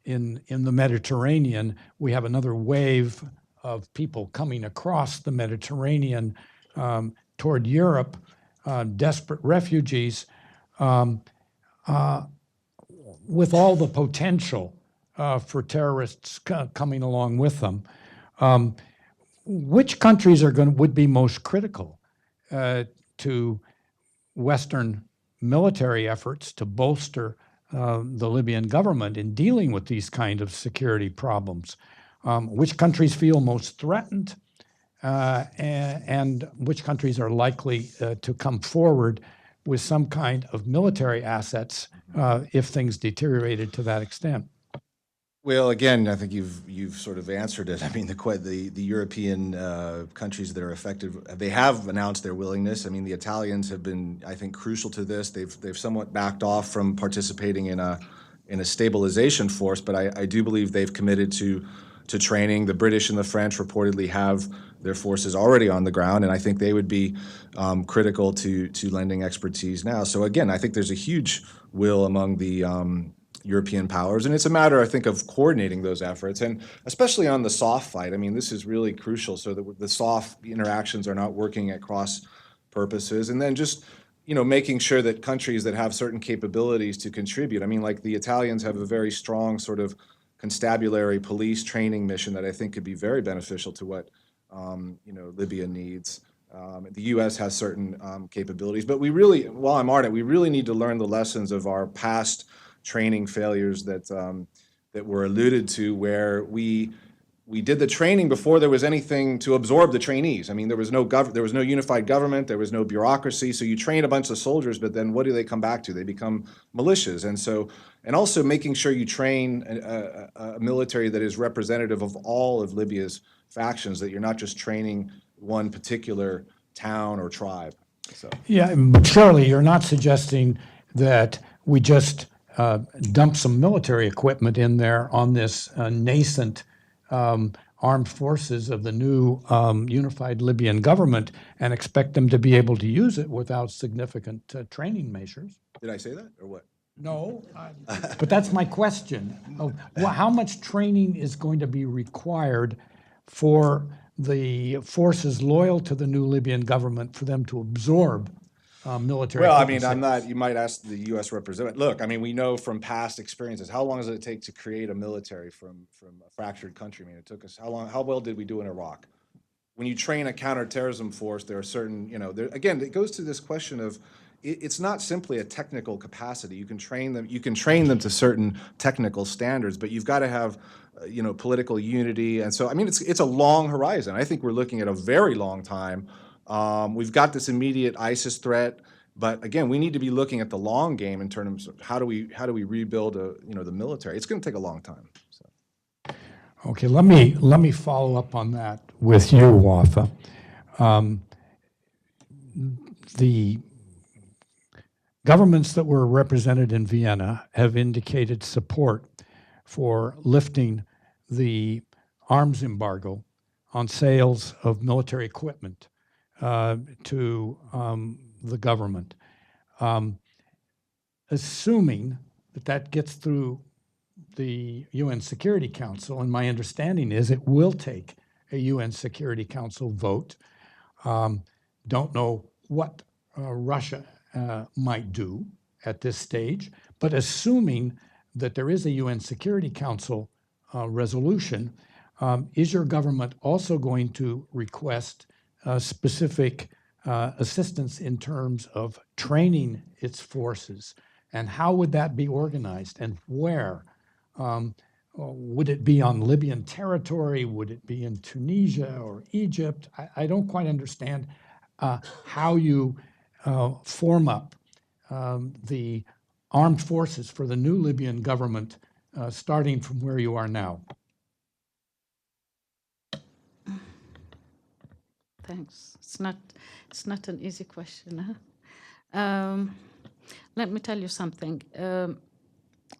in the Mediterranean, we have another wave of people coming across the Mediterranean toward Europe, desperate refugees, with all the potential for terrorists coming along with them, which countries would be most critical to Western military efforts to bolster the Libyan government in dealing with these kind of security problems? Which countries feel most threatened, and which countries are likely to come forward with some kind of military assets if things deteriorated to that extent? Well, again, I think you've sort of answered it. I mean, the European countries that are affected, they have announced their willingness. I mean, the Italians have been, I think, crucial to this. They've somewhat backed off from participating in a stabilization force, but I do believe they've committed to training. The British and the French reportedly have their forces already on the ground, and I think they would be critical to lending expertise now. So again, I think there's a huge will among the European powers, and it's a matter, I think, of coordinating those efforts, and especially on the soft fight. I mean, this is really crucial so that the soft interactions are not working at cross purposes, and then just making sure that countries that have certain capabilities to contribute. I mean, like the Italians have a very strong sort of constabulary police training mission that I think could be very beneficial to what Libya needs. The U.S. has certain capabilities, but we really, while I'm on it, we really need to learn the lessons of our past training failures that were alluded to, where we did the training before there was anything to absorb the trainees. I mean, there was no unified government, there was no bureaucracy. So you train a bunch of soldiers, but then what do they come back to? They become militias. And also making sure you train a military that is representative of all of Libya's factions, that you're not just training one particular town or tribe. So Yeah, but surely you're not suggesting that we just dump some military equipment in there on this nascent armed forces of the new unified Libyan government and expect them to be able to use it without significant training measures? did I say that or what? No, but that's my question. How much training is going to be required for the forces loyal to the new Libyan government for them to absorb military Well, I equipment mean, I'm sales? not, you might ask the U.S. representative. Look, I mean, we know from past experiences, how long does it take to create a military from a fractured country? I mean, it took us, how well did we do in Iraq? When you train a counterterrorism force, there are certain, again, it goes to this question of, it's not simply a technical capacity. You can train them to certain technical standards, but you've got to have, political unity. And so, I mean, it's a long horizon. I think we're looking at a very long time. We've got this immediate ISIS threat, but again, we need to be looking at the long game in terms of how do we rebuild the military. It's going to take a long time. So. Okay, let me follow up on that with you, Wafa. The governments that were represented in Vienna have indicated support for lifting the arms embargo on sales of military equipment to the government. Assuming that gets through the UN Security Council, and my understanding is it will take a UN Security Council vote. Don't know what Russia might do at this stage, but assuming that there is a UN Security Council resolution, is your government also going to request specific assistance in terms of training its forces? And how would that be organized and where? Would it be on Libyan territory? Would it be in Tunisia or Egypt? I don't quite understand how you form up the armed forces for the new Libyan government starting from where you are now. Thanks. It's not an easy question. Let me tell you something.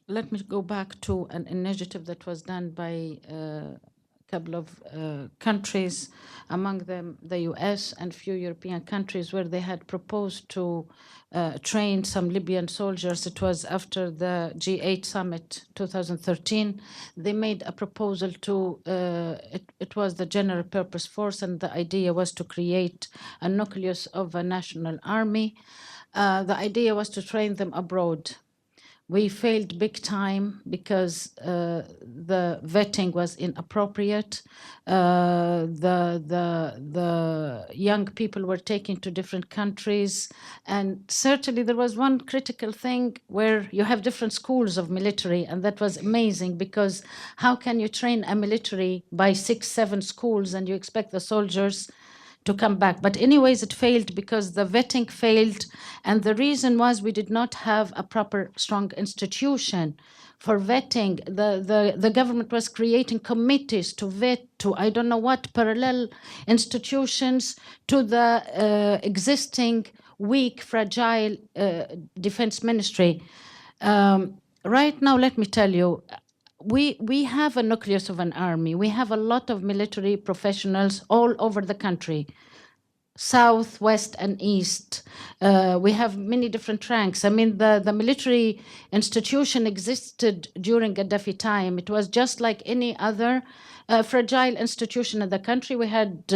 Let me go back to an initiative that was done by a couple of countries, among them the US and few European countries, where they had proposed to train some Libyan soldiers. It was after the G8 summit 2013. They made a proposal to, it was the general purpose force, and the idea was to create a nucleus of a national army. The idea was to train them abroad. We failed big time because the vetting was inappropriate. The young people were taken to different countries. And certainly there was one critical thing where you have different schools of military, and that was amazing, because how can you train a military by 6, 7 schools and you expect the soldiers to come back? But anyways, it failed because the vetting failed, and the reason was we did not have a proper, strong institution for vetting. The government was creating committees to vet, to I don't know what, parallel institutions to the existing weak, fragile defense ministry. Right now, let me tell you, we have a nucleus of an army. We have a lot of military professionals all over the country, south, west, and east. We have many different ranks. I mean, the military institution existed during Gaddafi time. It was just like any other fragile institution in the country. We had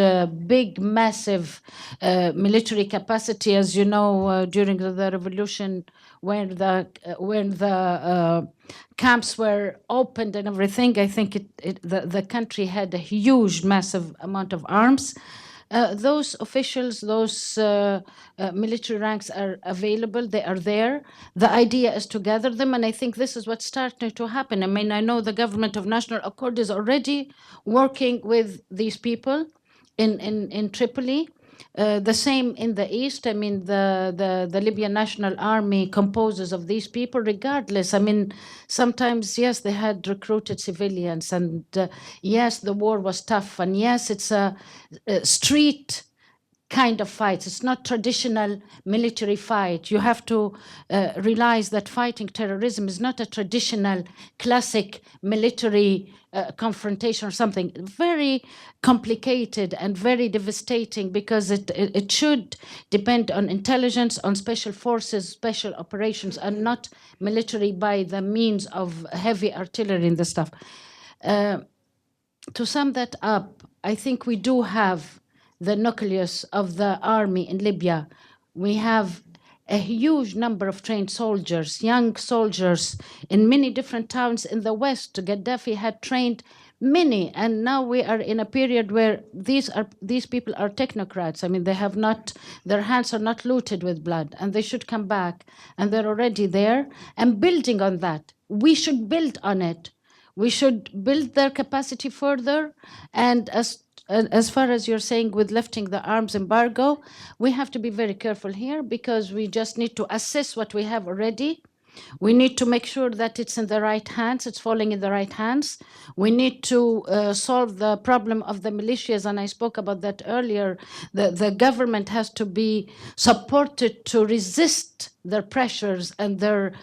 big, massive military capacity, as you know, during the revolution, when the camps were opened and everything. I think the country had a huge, massive amount of arms. Those officials, those military ranks are available, they are there. The idea is to gather them, and I think this is what's starting to happen. I mean, I know the government of national accord is already working with these people in Tripoli. The same in the east. I mean, the Libyan National Army composes of these people regardless. I mean, sometimes, yes, they had recruited civilians, and yes, the war was tough, and yes, it's a street kind of fights. It's not traditional military fight. You have to realize that fighting terrorism is not a traditional classic military confrontation or something. Very complicated and very devastating, because it should depend on intelligence, on special forces, special operations, and not military by the means of heavy artillery and the stuff. To sum that up, I think we do have the nucleus of the army in Libya. We have a huge number of trained soldiers, young soldiers in many different towns in the West. Gaddafi had trained many, and now we are in a period where these people are technocrats. I mean, they have not, their hands are not looted with blood, and they should come back, and they're already there. And building on that, we should build on it. We should build their capacity further, and as far as you're saying with lifting the arms embargo, we have to be very careful here, because we just need to assess what we have already. We need to make sure that it's in the right hands, it's falling in the right hands. We need to solve the problem of the militias, and I spoke about that earlier. The government has to be supported to resist their pressures and their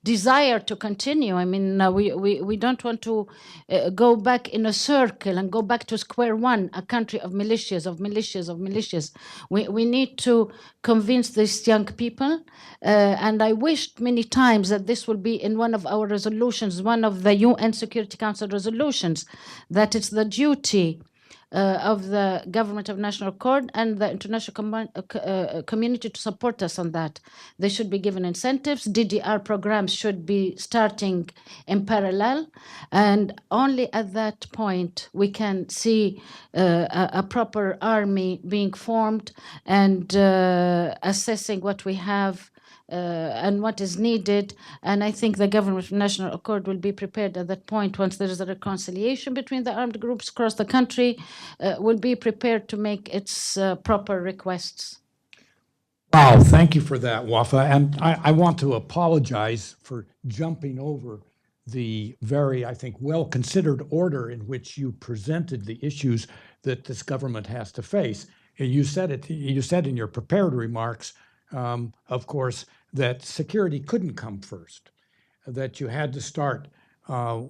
desire to continue. I mean, we don't want to go back in a circle and go back to square one, a country of militias, of militias, of militias. We need to convince these young people, and I wished many times that this will be in one of our resolutions, one of the UN Security Council resolutions, that it's the duty of the Government of National Accord and the international community to support us on that. They should be given incentives. DDR programs should be starting in parallel, and only at that point we can see a proper army being formed and assessing what we have and what is needed. And I think the Government of National Accord will be prepared at that point, once there is a reconciliation between the armed groups across the country, will be prepared to make its proper requests. Wow, thank you for that, Wafa. And I want to apologize for jumping over the very, I think, well-considered order in which you presented the issues that this government has to face. You said in your prepared remarks, of course, that security couldn't come first, that you had to start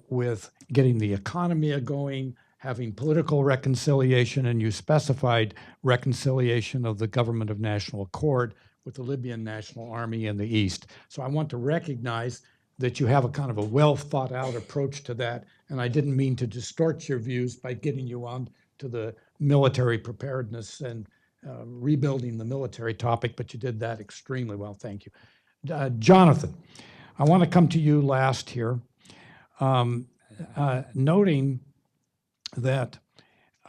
with getting the economy going, having political reconciliation, and you specified reconciliation of the Government of National Accord with the Libyan National Army in the East. So I want to recognize that you have a kind of a well-thought-out approach to that, and I didn't mean to distort your views by getting you on to the military preparedness and rebuilding the military topic, but you did that extremely well. Thank you. Jonathan, I want to come to you last here, noting that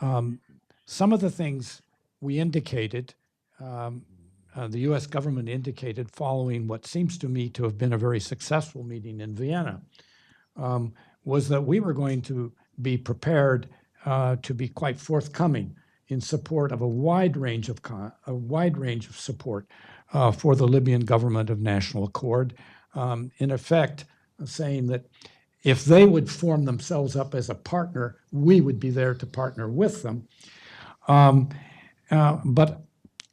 some of the things we indicated, the U.S. government indicated following what seems to me to have been a very successful meeting in Vienna, was that we were going to be prepared to be quite forthcoming in support of a wide range of support for the Libyan Government of National Accord, in effect saying that if they would form themselves up as a partner, we would be there to partner with them. But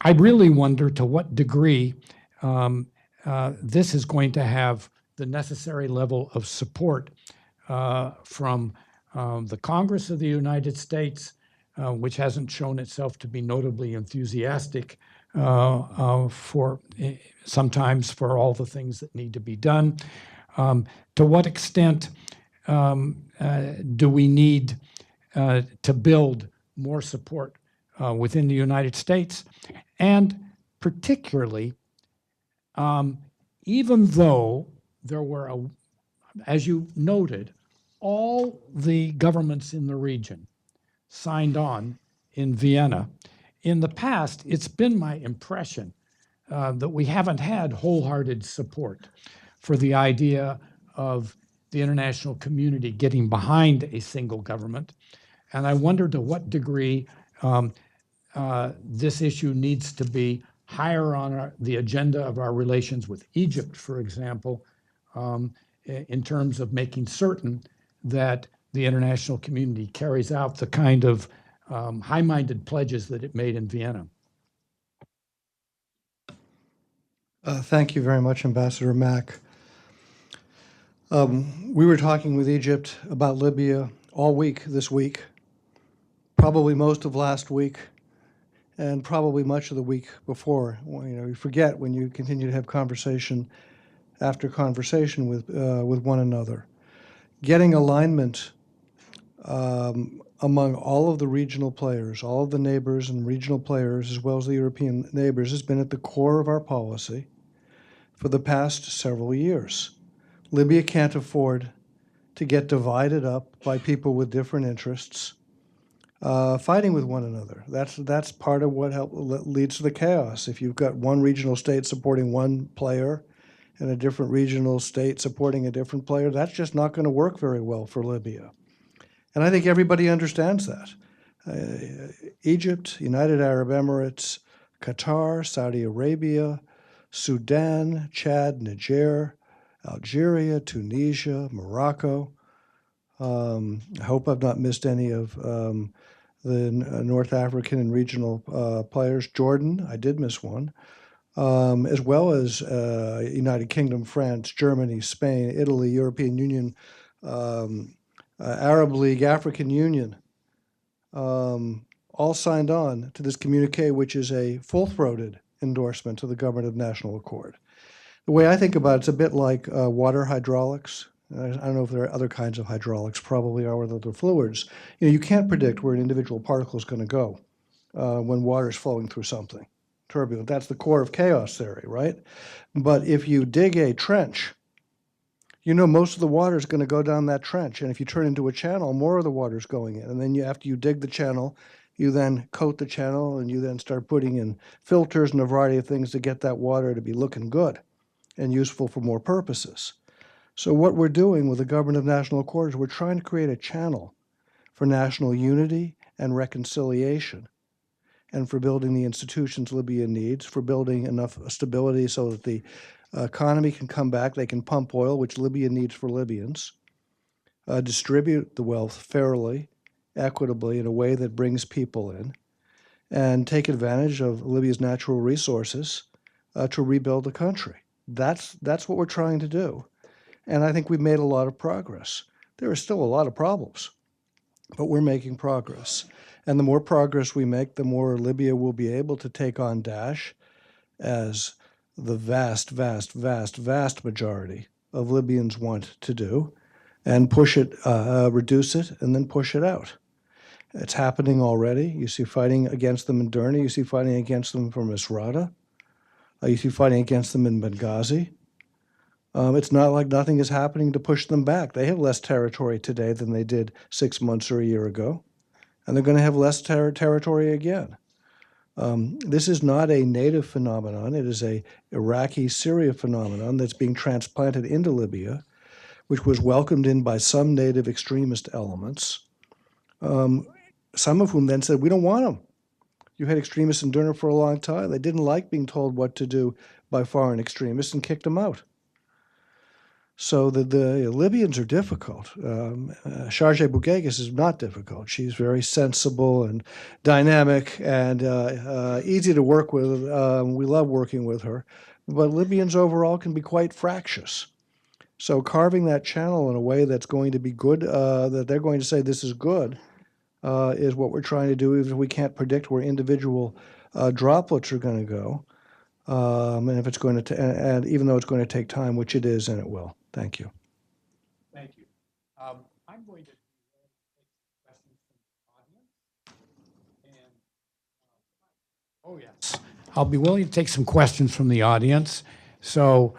I really wonder to what degree this is going to have the necessary level of support from the Congress of the United States, which hasn't shown itself to be notably enthusiastic sometimes for all the things that need to be done. To what extent do we need to build more support within the United States? And particularly, even though there were, as you noted, all the governments in the region signed on in Vienna, in the past, it's been my impression that we haven't had wholehearted support for the idea of the international community getting behind a single government. And I wonder to what degree this issue needs to be higher on the agenda of our relations with Egypt, for example, in terms of making certain that the international community carries out the kind of high-minded pledges that it made in Vienna. Thank you very much, Ambassador Mack. We were talking with Egypt about Libya all week this week, probably most of last week, and probably much of the week before. You forget when you continue to have conversation after conversation with one another. Getting alignment among all of the regional players, all of the neighbors and regional players, as well as the European neighbors, has been at the core of our policy for the past several years. Libya can't afford to get divided up by people with different interests, fighting with one another. That's part of what leads to the chaos. If you've got one regional state supporting one player and a different regional state supporting a different player, that's just not going to work very well for Libya. And I think everybody understands that. Egypt, United Arab Emirates, Qatar, Saudi Arabia, Sudan, Chad, Niger, Algeria, Tunisia, Morocco. I hope I've not missed any of the North African and regional players. Jordan, I did miss one, as well as United Kingdom, France, Germany, Spain, Italy, European Union, Arab League, African Union, all signed on to this communique, which is a full-throated endorsement to the Government of National Accord. The way I think about it, it's a bit like water hydraulics. I don't know if there are other kinds of hydraulics, probably are with other fluids. You can't predict where an individual particle is going to go when water is flowing through something turbulent. That's the core of chaos theory, right? But if you dig a trench, most of the water is going to go down that trench. And if you turn into a channel, more of the water is going in. And then after you dig the channel, you then coat the channel, and you then start putting in filters and a variety of things to get that water to be looking good and useful for more purposes. So what we're doing with the Government of National Accord is we're trying to create a channel for national unity and reconciliation, and for building the institutions Libya needs, for building enough stability so that the economy can come back, they can pump oil, which Libya needs for Libyans, distribute the wealth fairly, equitably, in a way that brings people in, and take advantage of Libya's natural resources to rebuild the country. That's what we're trying to do. And I think we've made a lot of progress. There are still a lot of problems, but we're making progress. And the more progress we make, the more Libya will be able to take on Daesh, as the vast, vast, vast, vast majority of Libyans want to do, and push it, reduce it, and then push it out. It's happening already. You see fighting against them in Derna. You see fighting against them from Misrata. You see fighting against them in Benghazi. It's not like nothing is happening to push them back. They have less territory today than they did 6 months or a year ago, and they're going to have less territory again. This is not a native phenomenon. It is a Iraqi-Syria phenomenon that's being transplanted into Libya, which was welcomed in by some native extremist elements, some of whom then said, we don't want them. You had extremists in Derna for a long time. They didn't like being told what to do by foreign extremists and kicked them out. So the Libyans are difficult. Wafa Bugaighis is not difficult. She's very sensible and dynamic and easy to work with. We love working with her. But Libyans overall can be quite fractious. So carving that channel in a way that's going to be good, that they're going to say this is good, is what we're trying to do, even if we can't predict where individual droplets are going to go. And if it's going to, and even though it's going to take time, which it is, and it will. Thank you. Thank you. I'm going to take questions from the audience. Oh, yes. I'll be willing to take some questions from the audience. So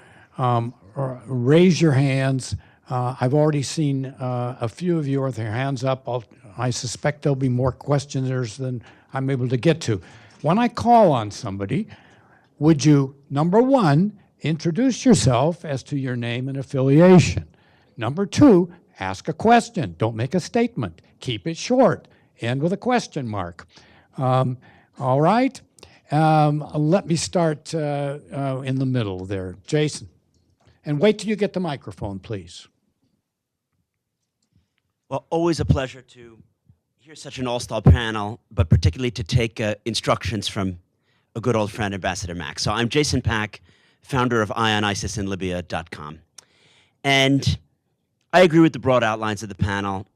raise your hands. I've already seen a few of you with their hands up. I suspect there'll be more questioners than I'm able to get to. When I call on somebody, would you, number one, introduce yourself as to your name and affiliation? Number two, ask a question. Don't make a statement. Keep it short. End with a question mark. All right. Let me start in the middle there. Jason. And wait till you get the microphone, please. Well, always a pleasure to hear such an all-star panel, but particularly to take instructions from a good old friend, Ambassador Mack. So I'm Jason Pack, founder of IONISISInLibya.com. And I agree with the broad outlines of the panel.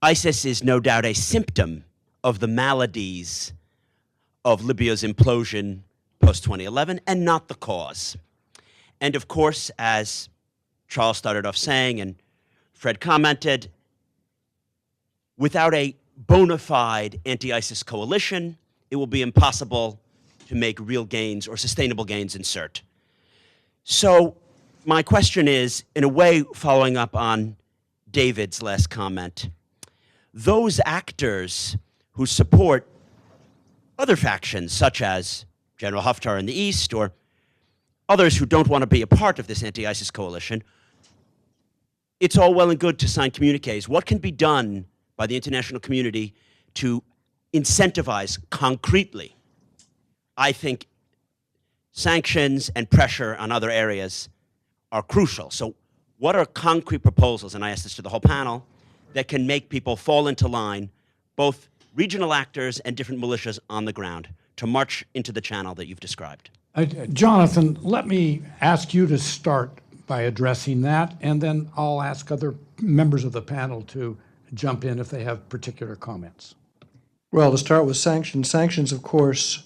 ISIS is no doubt a symptom of the maladies of Libya's implosion post-2011 and not the cause. And of course, as Charles started off saying and Fred commented, without a bona fide anti-ISIS coalition, it will be impossible to make real gains or sustainable gains in CERT. So my question is, in a way, following up on David's last comment, those actors who support other factions, such as General Haftar in the East or others who don't want to be a part of this anti-ISIS coalition, it's all well and good to sign communiques. What can be done by the international community to incentivize concretely? I think sanctions and pressure on other areas are crucial. So what are concrete proposals, and I ask this to the whole panel, that can make people fall into line, both regional actors and different militias on the ground, to march into the channel that you've described? Jonathan, let me ask you to start by addressing that, and then I'll ask other members of the panel to jump in if they have particular comments. Well, to start with sanctions, sanctions, of course,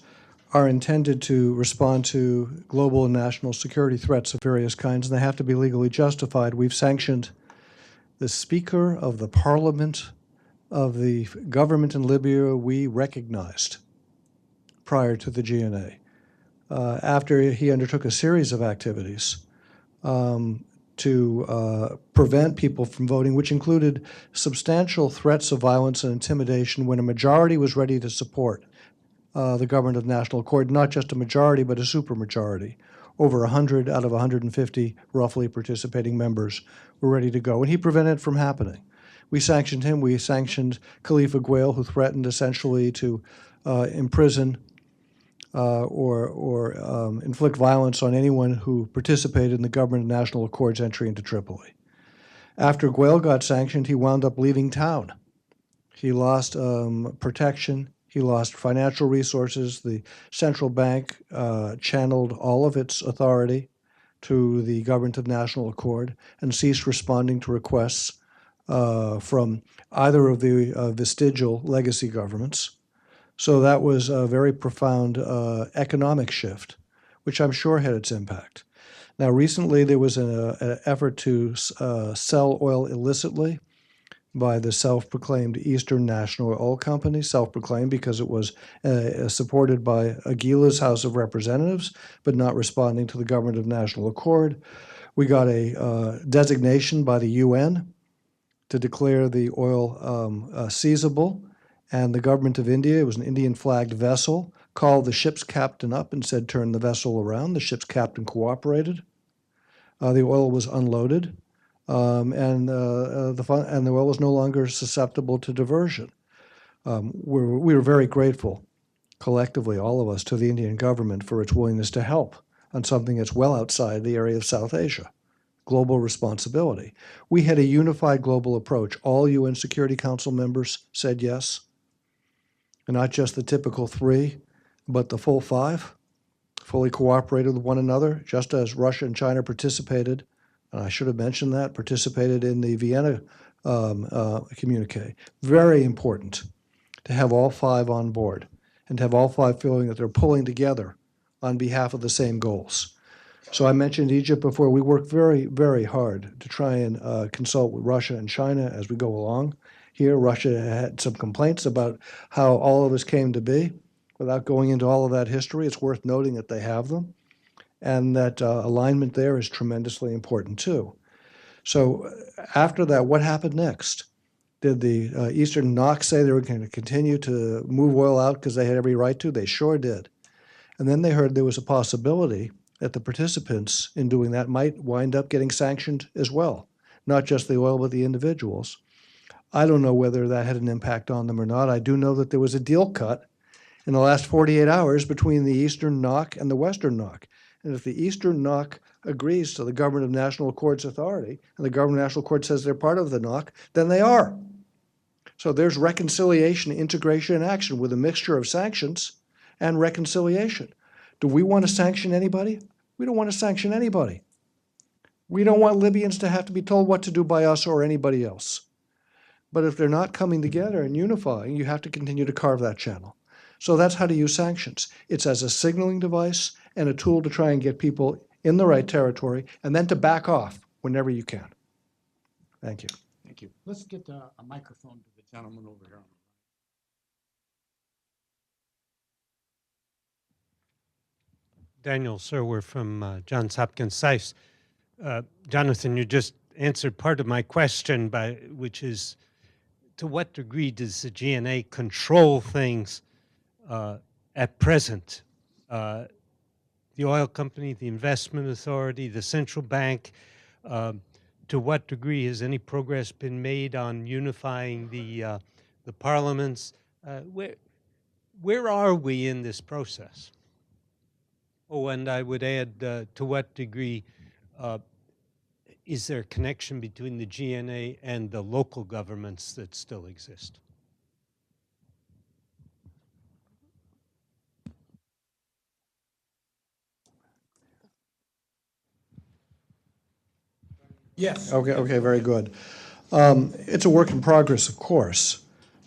are intended to respond to global and national security threats of various kinds, and they have to be legally justified. We've sanctioned the Speaker of the Parliament of the government in Libya we recognized prior to the GNA, after he undertook a series of activities to prevent people from voting, which included substantial threats of violence and intimidation when a majority was ready to support the government of national accord, not just a majority, but a supermajority. Over 100 out of 150 roughly participating members were ready to go, and he prevented it from happening. We sanctioned him. We sanctioned Khalifa Guale, who threatened essentially to imprison or inflict violence on anyone who participated in the government of national accord's entry into Tripoli. After Guale got sanctioned, he wound up leaving town. He lost protection. He lost financial resources. The central bank channeled all of its authority to the government of national accord and ceased responding to requests from either of the vestigial legacy governments. So that was a very profound economic shift, which I'm sure had its impact. Now, recently there was an effort to sell oil illicitly by the self-proclaimed Eastern National Oil Company, self-proclaimed because it was supported by Aguilar's House of Representatives, but not responding to the government of national accord. We got a designation by the UN to declare the oil seizable, and the government of India, it was an Indian-flagged vessel, called the ship's captain up and said, turn the vessel around. The ship's captain cooperated. The oil was unloaded, and the oil was no longer susceptible to diversion. We were very grateful, collectively, all of us, to the Indian government for its willingness to help on something that's well outside the area of South Asia. Global responsibility. We had a unified global approach. All UN Security Council members said yes, and not just the typical 3, but the full 5, fully cooperated with one another, just as Russia and China participated, and I should have mentioned that, participated in the Vienna communique. Very important to have all 5 on board and to have all 5 feeling that they're pulling together on behalf of the same goals. So I mentioned Egypt before. We work very, very hard to try and consult with Russia and China as we go along. Here, Russia had some complaints about how all of this came to be. Without going into all of that history, it's worth noting that they have them, and that alignment there is tremendously important too. So after that, what happened next? Did the Eastern NOC say they were going to continue to move oil out because they had every right to? They sure did. And then they heard there was a possibility that the participants in doing that might wind up getting sanctioned as well, not just the oil, but the individuals. I don't know whether that had an impact on them or not. I do know that there was a deal cut in the last 48 hours between the Eastern NOC and the Western NOC. And if the Eastern NOC agrees to the Government of National Accord's authority, and the Government of National Accord says they're part of the NOC, then they are. So there's reconciliation, integration, and action with a mixture of sanctions and reconciliation. Do we want to sanction anybody? We don't want to sanction anybody. We don't want Libyans to have to be told what to do by us or anybody else. But if they're not coming together and unifying, you have to continue to carve that channel. So that's how to use sanctions. It's as a signaling device and a tool to try and get people in the right territory and then to back off whenever you can. Thank you. Thank you. Let's get a microphone to the gentleman over here. Daniel Serwer from Johns Hopkins SAIS. Jonathan, you just answered part of my question, which is, to what degree does the GNA control things at present? The oil company, the investment authority, the central bank, to what degree has any progress been made on unifying the parliaments? Where are we in this process? Oh, and I would add, to what degree is there a connection between the GNA and the local governments that still exist? Yes. Okay, very good. It's a work in progress, of course.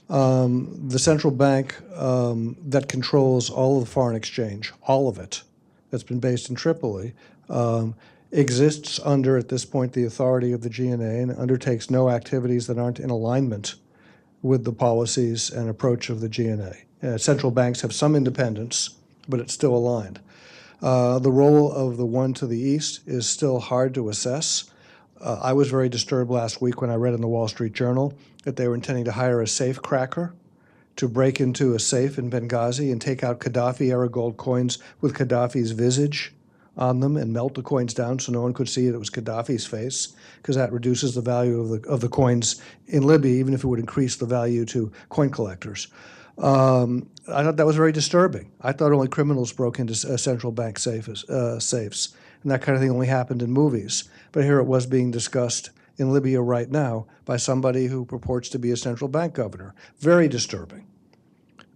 The central bank that controls all of the foreign exchange, all of it, that's been based in Tripoli, exists under, at this point, the authority of the GNA and undertakes no activities that aren't in alignment with the policies and approach of the GNA. Central banks have some independence, but it's still aligned. The role of the one to the east is still hard to assess. I was very disturbed last week when I read in the Wall Street Journal that they were intending to hire a safe cracker to break into a safe in Benghazi and take out Gaddafi-era gold coins with Gaddafi's visage on them and melt the coins down so no one could see it was Gaddafi's face, because that reduces the value of the coins in Libya, even if it would increase the value to coin collectors. I thought that was very disturbing. I thought only criminals broke into central bank safes, and that kind of thing only happened in movies. But here it was being discussed in Libya right now by somebody who purports to be a central bank governor. Very disturbing.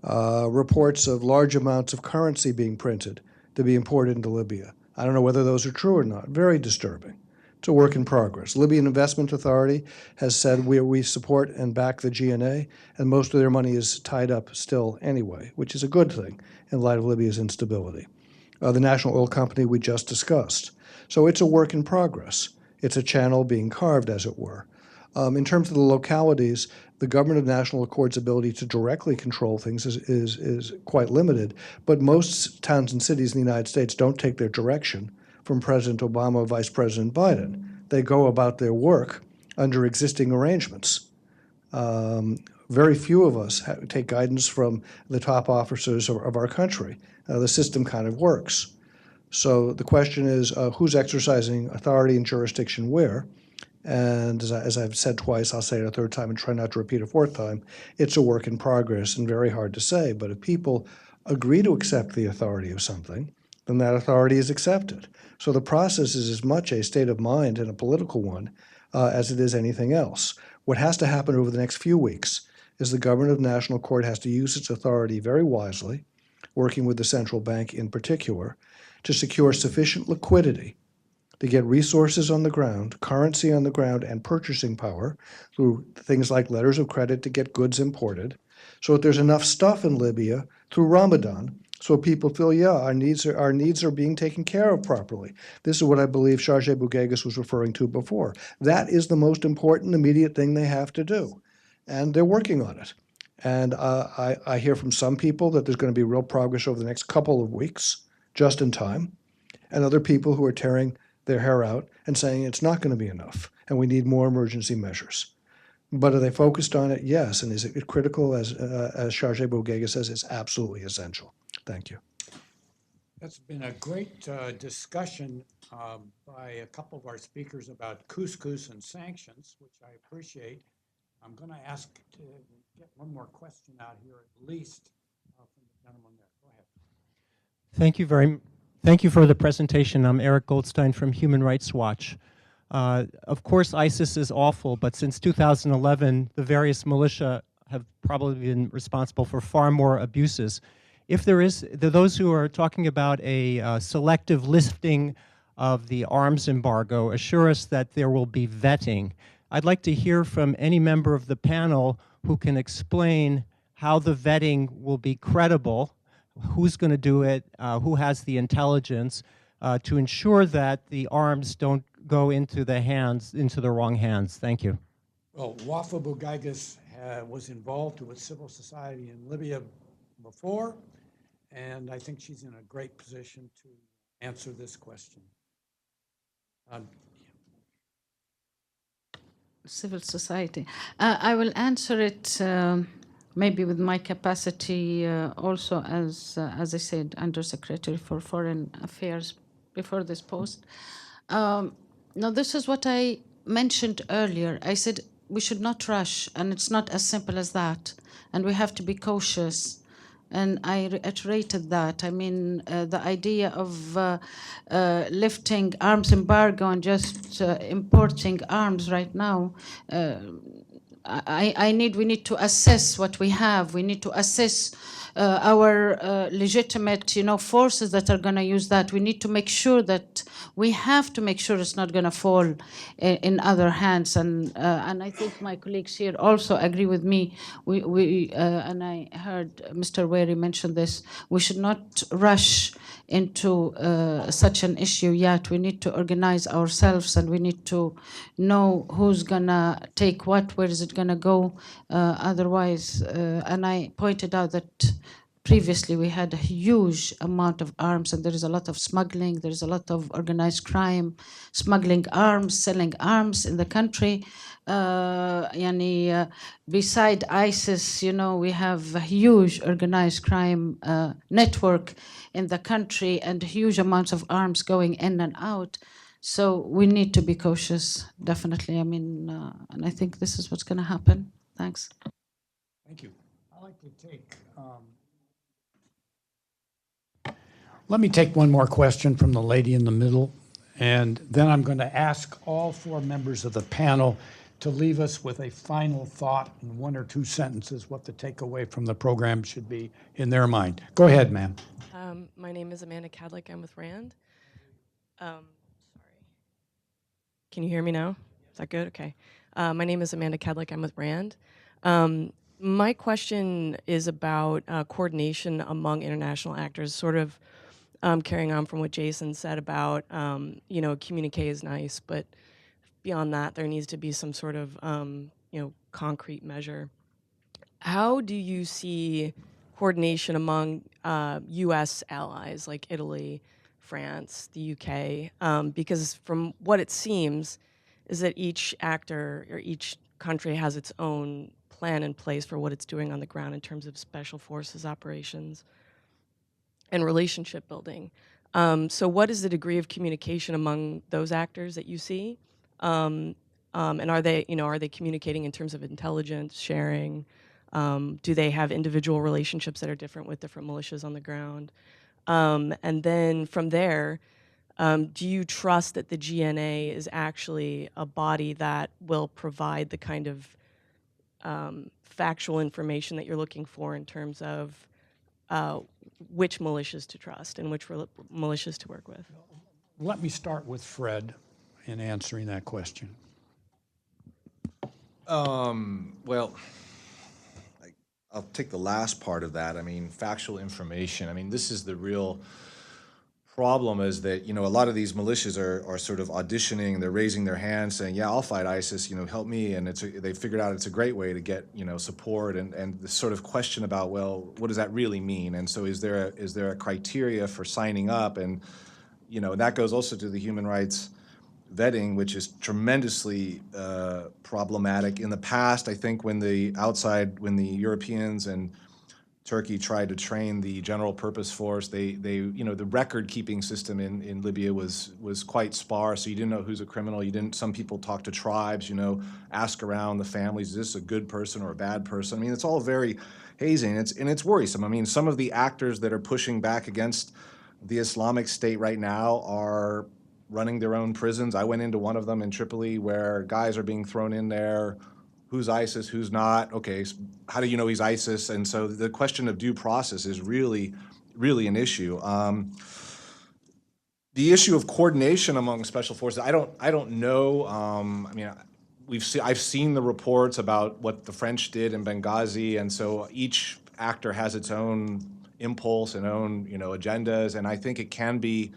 Reports of large amounts of currency being printed to be imported into Libya. I don't know whether those are true or not. Very disturbing. It's a work in progress. Libyan Investment Authority has said we support and back the GNA, and most of their money is tied up still anyway, which is a good thing in light of Libya's instability. The national oil company we just discussed. So it's a work in progress. It's a channel being carved, as it were. In terms of the localities, the Government of National Accord's ability to directly control things is quite limited, but most towns and cities in the United States don't take their direction from President Obama or Vice President Biden. They go about their work under existing arrangements. Very few of us take guidance from the top officers of our country. The system kind of works. So the question is, who's exercising authority and jurisdiction where? And as I've said twice, I'll say it a third time and try not to repeat a fourth time, it's a work in progress and very hard to say. But if people agree to accept the authority of something, then that authority is accepted. So the process is as much a state of mind and a political one as it is anything else. What has to happen over the next few weeks is the Government of National Accord has to use its authority very wisely, working with the central bank in particular, to secure sufficient liquidity to get resources on the ground, currency on the ground, and purchasing power through things like letters of credit to get goods imported, so that there's enough stuff in Libya through Ramadan so people feel, yeah, our needs are being taken care of properly. This is what I believe Wafa Bugaighis was referring to before. That is the most important immediate thing they have to do, and they're working on it. And I hear from some people that there's going to be real progress over the next couple of weeks, just in time, and other people who are tearing their hair out and saying it's not going to be enough and we need more emergency measures. But are they focused on it? Yes. And is it critical, as Wafa Bugaighis says, it's absolutely essential. Thank you. That's been a great discussion by a couple of our speakers about couscous and sanctions, which I appreciate. I'm going to ask to get one more question out here at least from the gentleman there. Go ahead. Thank you for the presentation. I'm Eric Goldstein from Human Rights Watch. Of course, ISIS is awful, but since 2011, the various militia have probably been responsible for far more abuses. If there is, those who are talking about a selective lifting of the arms embargo assure us that there will be vetting. I'd like to hear from any member of the panel who can explain how the vetting will be credible, who's going to do it, who has the intelligence, to ensure that the arms don't go into the wrong hands. Thank you. Well, Wafa Bugaighis was involved with civil society in Libya before, and I think she's in a great position to answer this question. Civil society. I will answer it maybe with my capacity also as I said, Undersecretary for Foreign Affairs before this post. Now, this is what I mentioned earlier. I said we should not rush, and it's not as simple as that, and we have to be cautious. And I reiterated that. I mean, the idea of lifting arms embargo and just importing arms right now, we need to assess what we have. We need to assess our legitimate, forces that are going to use that. We need to make sure that we have to make sure it's not going to fall in other hands. And I think my colleagues here also agree with me. And I heard Mr. Wehrey mention this. We should not rush into such an issue yet. We need to organize ourselves, and we need to know who's gonna take what, where is it gonna go. Otherwise, and I pointed out that previously we had a huge amount of arms, and there is a lot of smuggling, there is a lot of organized crime, smuggling arms, selling arms in the country. Beside ISIS, we have a huge organized crime network in the country and huge amounts of arms going in and out. So we need to be cautious, definitely. I mean, and I think this is what's going to happen. Thanks. Thank you. I'd like to take, let me take one more question from the lady in the middle, and then I'm going to ask all four members of the panel to leave us with a final thought in 1 or 2 sentences what the takeaway from the program should be in their mind. Go ahead, ma'am. My name is Amanda Cadlick. I'm with RAND. Sorry. Can you hear me now? Is that good? Okay. My name is Amanda Cadlick. I'm with RAND. My question is about coordination among international actors, sort of carrying on from what Jason said about, communique is nice, but beyond that, there needs to be some sort of, concrete measure. How do you see coordination among U.S. allies like Italy, France, the UK? Because from what it seems is that each actor or each country has its own plan in place for what it's doing on the ground in terms of special forces operations and relationship building. So what is the degree of communication among those actors that you see? And are they communicating in terms of intelligence sharing? Do they have individual relationships that are different with different militias on the ground? And then from there, do you trust that the GNA is actually a body that will provide the kind of factual information that you're looking for in terms of which militias to trust and which militias to work with? Let me start with Fred in answering that question. Well, I'll take the last part of that. I mean, factual information. I mean, this is the real problem, is that, a lot of these militias are sort of auditioning, they're raising their hands saying, yeah, I'll fight ISIS, help me. And they figured out it's a great way to get, support, and this sort of question about, well, what does that really mean? And so is there a criteria for signing up? And, that goes also to the human rights vetting, which is tremendously problematic. In the past, I think when the Europeans and Turkey tried to train the general purpose force, the record-keeping system in Libya was quite sparse. So you didn't know who's a criminal. Some people talk to tribes, ask around the families, is this a good person or a bad person? I mean, it's all very hazy, and it's worrisome. I mean, some of the actors that are pushing back against the Islamic State right now are running their own prisons. I went into one of them in Tripoli where guys are being thrown in there who's ISIS, who's not. Okay, how do you know he's ISIS? And so the question of due process is really, really an issue. The issue of coordination among special forces, I don't know. I mean, I've seen the reports about what the French did in Benghazi, and so each actor has its own impulse and own, agendas, and I think it can be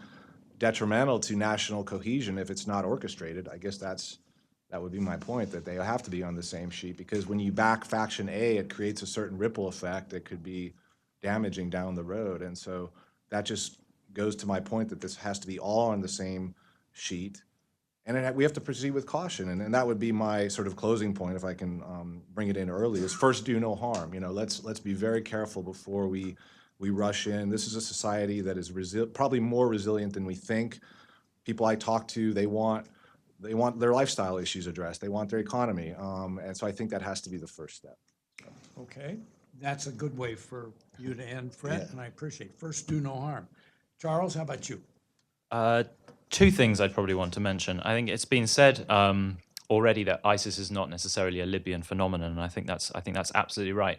detrimental to national cohesion if it's not orchestrated. I guess that would be my point, that they have to be on the same sheet, because when you back faction A, it creates a certain ripple effect that could be damaging down the road, and so that just goes to my point that this has to be all on the same sheet, and we have to proceed with caution, and that would be my sort of closing point, if I can bring it in early, is first do no harm. Let's be very careful before we rush in. This is a society that is probably more resilient than we think. People I talk to, they want their lifestyle issues addressed. They want their economy, and so I think that has to be the first step. Okay, that's a good way for you to end, Fred, and I appreciate it. First, do no harm. Charles, how about you? Two things I'd probably want to mention. I think it's been said already that ISIS is not necessarily a Libyan phenomenon, and I think that's absolutely right.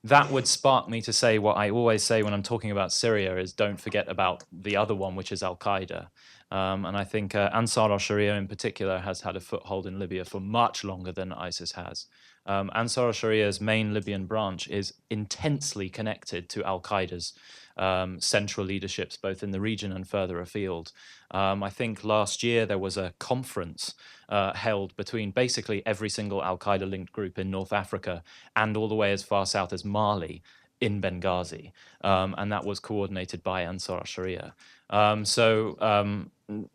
That would spark me to say what I always say when I'm talking about Syria is don't forget about the other one, which is Al-Qaeda. And I think Ansar al-Sharia in particular has had a foothold in Libya for much longer than ISIS has. Ansar al-Sharia's main Libyan branch is intensely connected to Al-Qaeda's central leaderships, both in the region and further afield. I think last year there was a conference held between basically every single Al-Qaeda-linked group in North Africa and all the way as far south as Mali in Benghazi, and that was coordinated by Ansar al-Sharia.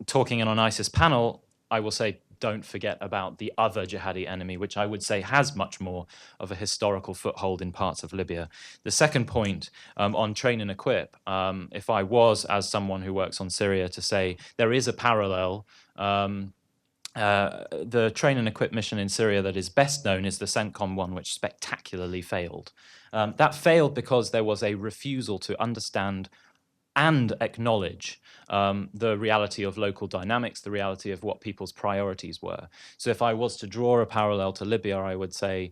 Talking in an ISIS panel, I will say don't forget about the other jihadi enemy, which I would say has much more of a historical foothold in parts of Libya. The second point on train and equip, if I was, as someone who works on Syria, to say there is a parallel, the train and equip mission in Syria that is best known is the CENTCOM one, which spectacularly failed. That failed because there was a refusal to understand and acknowledge the reality of local dynamics, the reality of what people's priorities were. So if I was to draw a parallel to Libya, I would say,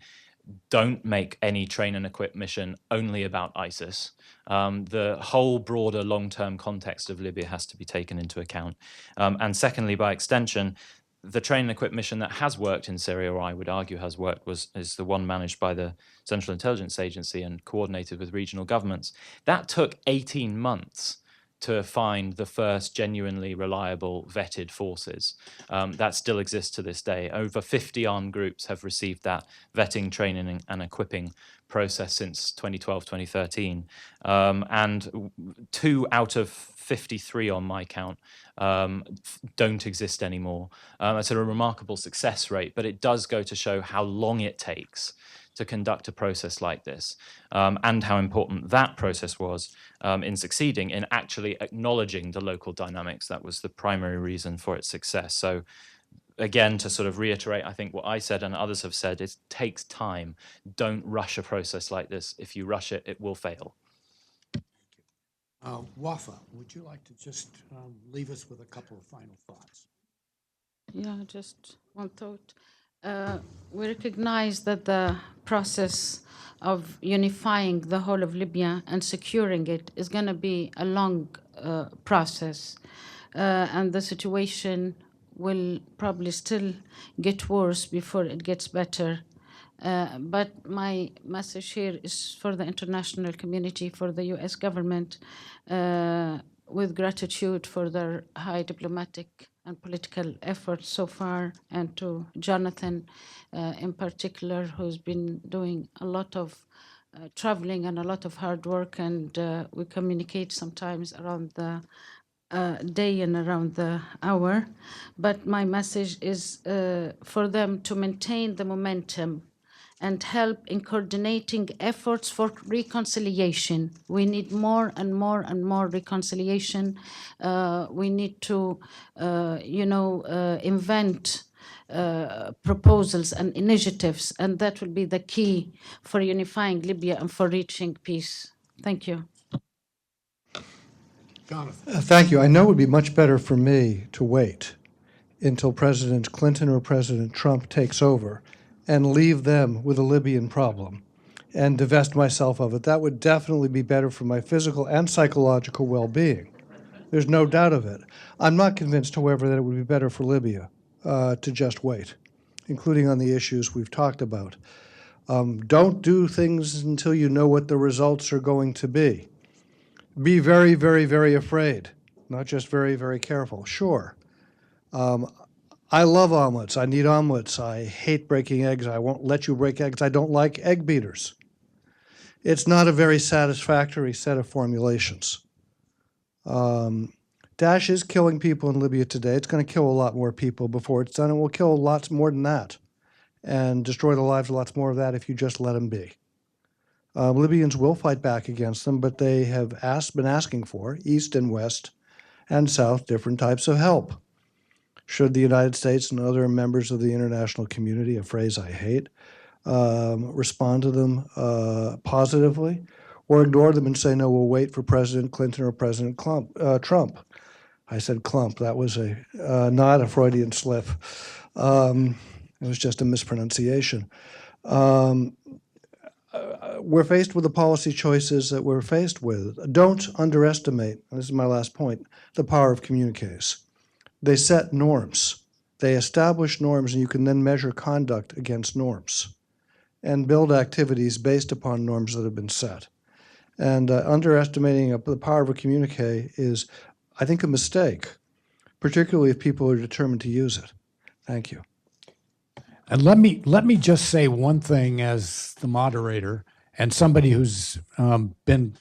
don't make any train and equip mission only about ISIS. The whole broader long-term context of Libya has to be taken into account. And secondly, by extension, the train and equip mission that has worked in Syria, or I would argue has worked, is the one managed by the Central Intelligence Agency and coordinated with regional governments. That took 18 months to find the first genuinely reliable vetted forces. That still exists to this day. Over 50 armed groups have received that vetting, training, and equipping process since 2012, 2013. And 2 out of 53 on my count don't exist anymore. It's a remarkable success rate, but it does go to show how long it takes to conduct a process like this, and how important that process was in succeeding in actually acknowledging the local dynamics. That was the primary reason for its success. So again, to sort of reiterate, I think what I said and others have said, it takes time. Don't rush a process like this. If you rush it, it will fail. Wafa, would you like to just leave us with a couple of final thoughts? Yeah, just one thought. We recognize that the process of unifying the whole of Libya and securing it is going to be a long process, and the situation will probably still get worse before it gets better. But my message here is for the international community, for the US government, with gratitude for their high diplomatic and political efforts so far, and to Jonathan in particular, who's been doing a lot of traveling and a lot of hard work, and we communicate sometimes around the day and around the hour. But my message is for them to maintain the momentum and help in coordinating efforts for reconciliation. We need more and more and more reconciliation. We need to, invent proposals and initiatives, and that will be the key for unifying Libya and for reaching peace. Thank you. Jonathan. Thank you. I know it would be much better for me to wait until President Clinton or President Trump takes over and leave them with a Libyan problem and divest myself of it. That would definitely be better for my physical and psychological well-being. There's no doubt of it. I'm not convinced, however, that it would be better for Libya to just wait, including on the issues we've talked about. Don't do things until you know what the results are going to be. Be very, very, very afraid, not just very, very careful. Sure. I love omelets. I need omelets. I hate breaking eggs. I won't let you break eggs. I don't like egg beaters. It's not a very satisfactory set of formulations. Daesh is killing people in Libya today. It's going to kill a lot more people before it's done, and will kill lots more than that and destroy the lives of lots more of that if you just let them be. Libyans will fight back against them, but they have been asking for, East and West and South, different types of help. Should the United States and other members of the international community, a phrase I hate, respond to them positively, or ignore them and say, no, we'll wait for President Clinton or President Trump. I said clump. That was not a Freudian slip. It was just a mispronunciation. We're faced with the policy choices that we're faced with. Don't underestimate, and this is my last point, the power of communiques. They set norms. They establish norms, and you can then measure conduct against norms and build activities based upon norms that have been set. And underestimating the power of a communique is, I think, a mistake, particularly if people are determined to use it. Thank you. And let me just say one thing as the moderator and somebody who's been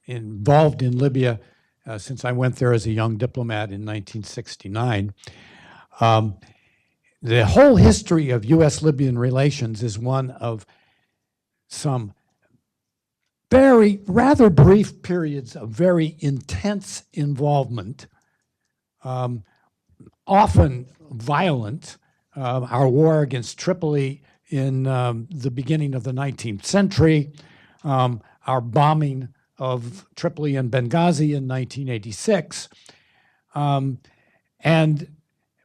involved in Libya since I went there as a young diplomat in 1969. The whole history of U.S.-Libyan relations is one of some rather brief periods of very intense involvement, often violent. Our war against Tripoli in the beginning of the 19th century, our bombing of Tripoli and Benghazi in 1986,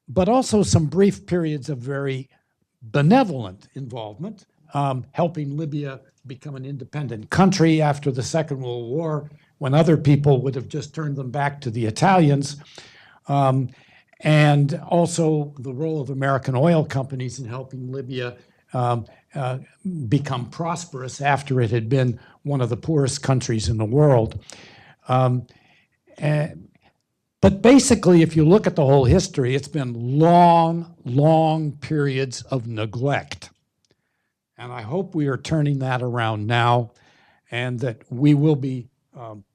but also some brief periods of very benevolent involvement, helping Libya become an independent country after the Second World War, when other people would have just turned them back to the Italians, and also the role of American oil companies in helping Libya become prosperous after it had been one of the poorest countries in the world. But basically, if you look at the whole history, it's been long, long periods of neglect. And I hope we are turning that around now, and that we will be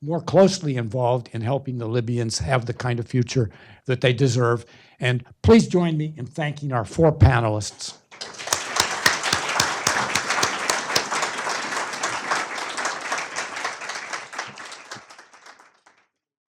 more closely involved in helping the Libyans have the kind of future that they deserve. And please join me in thanking our 4 panelists.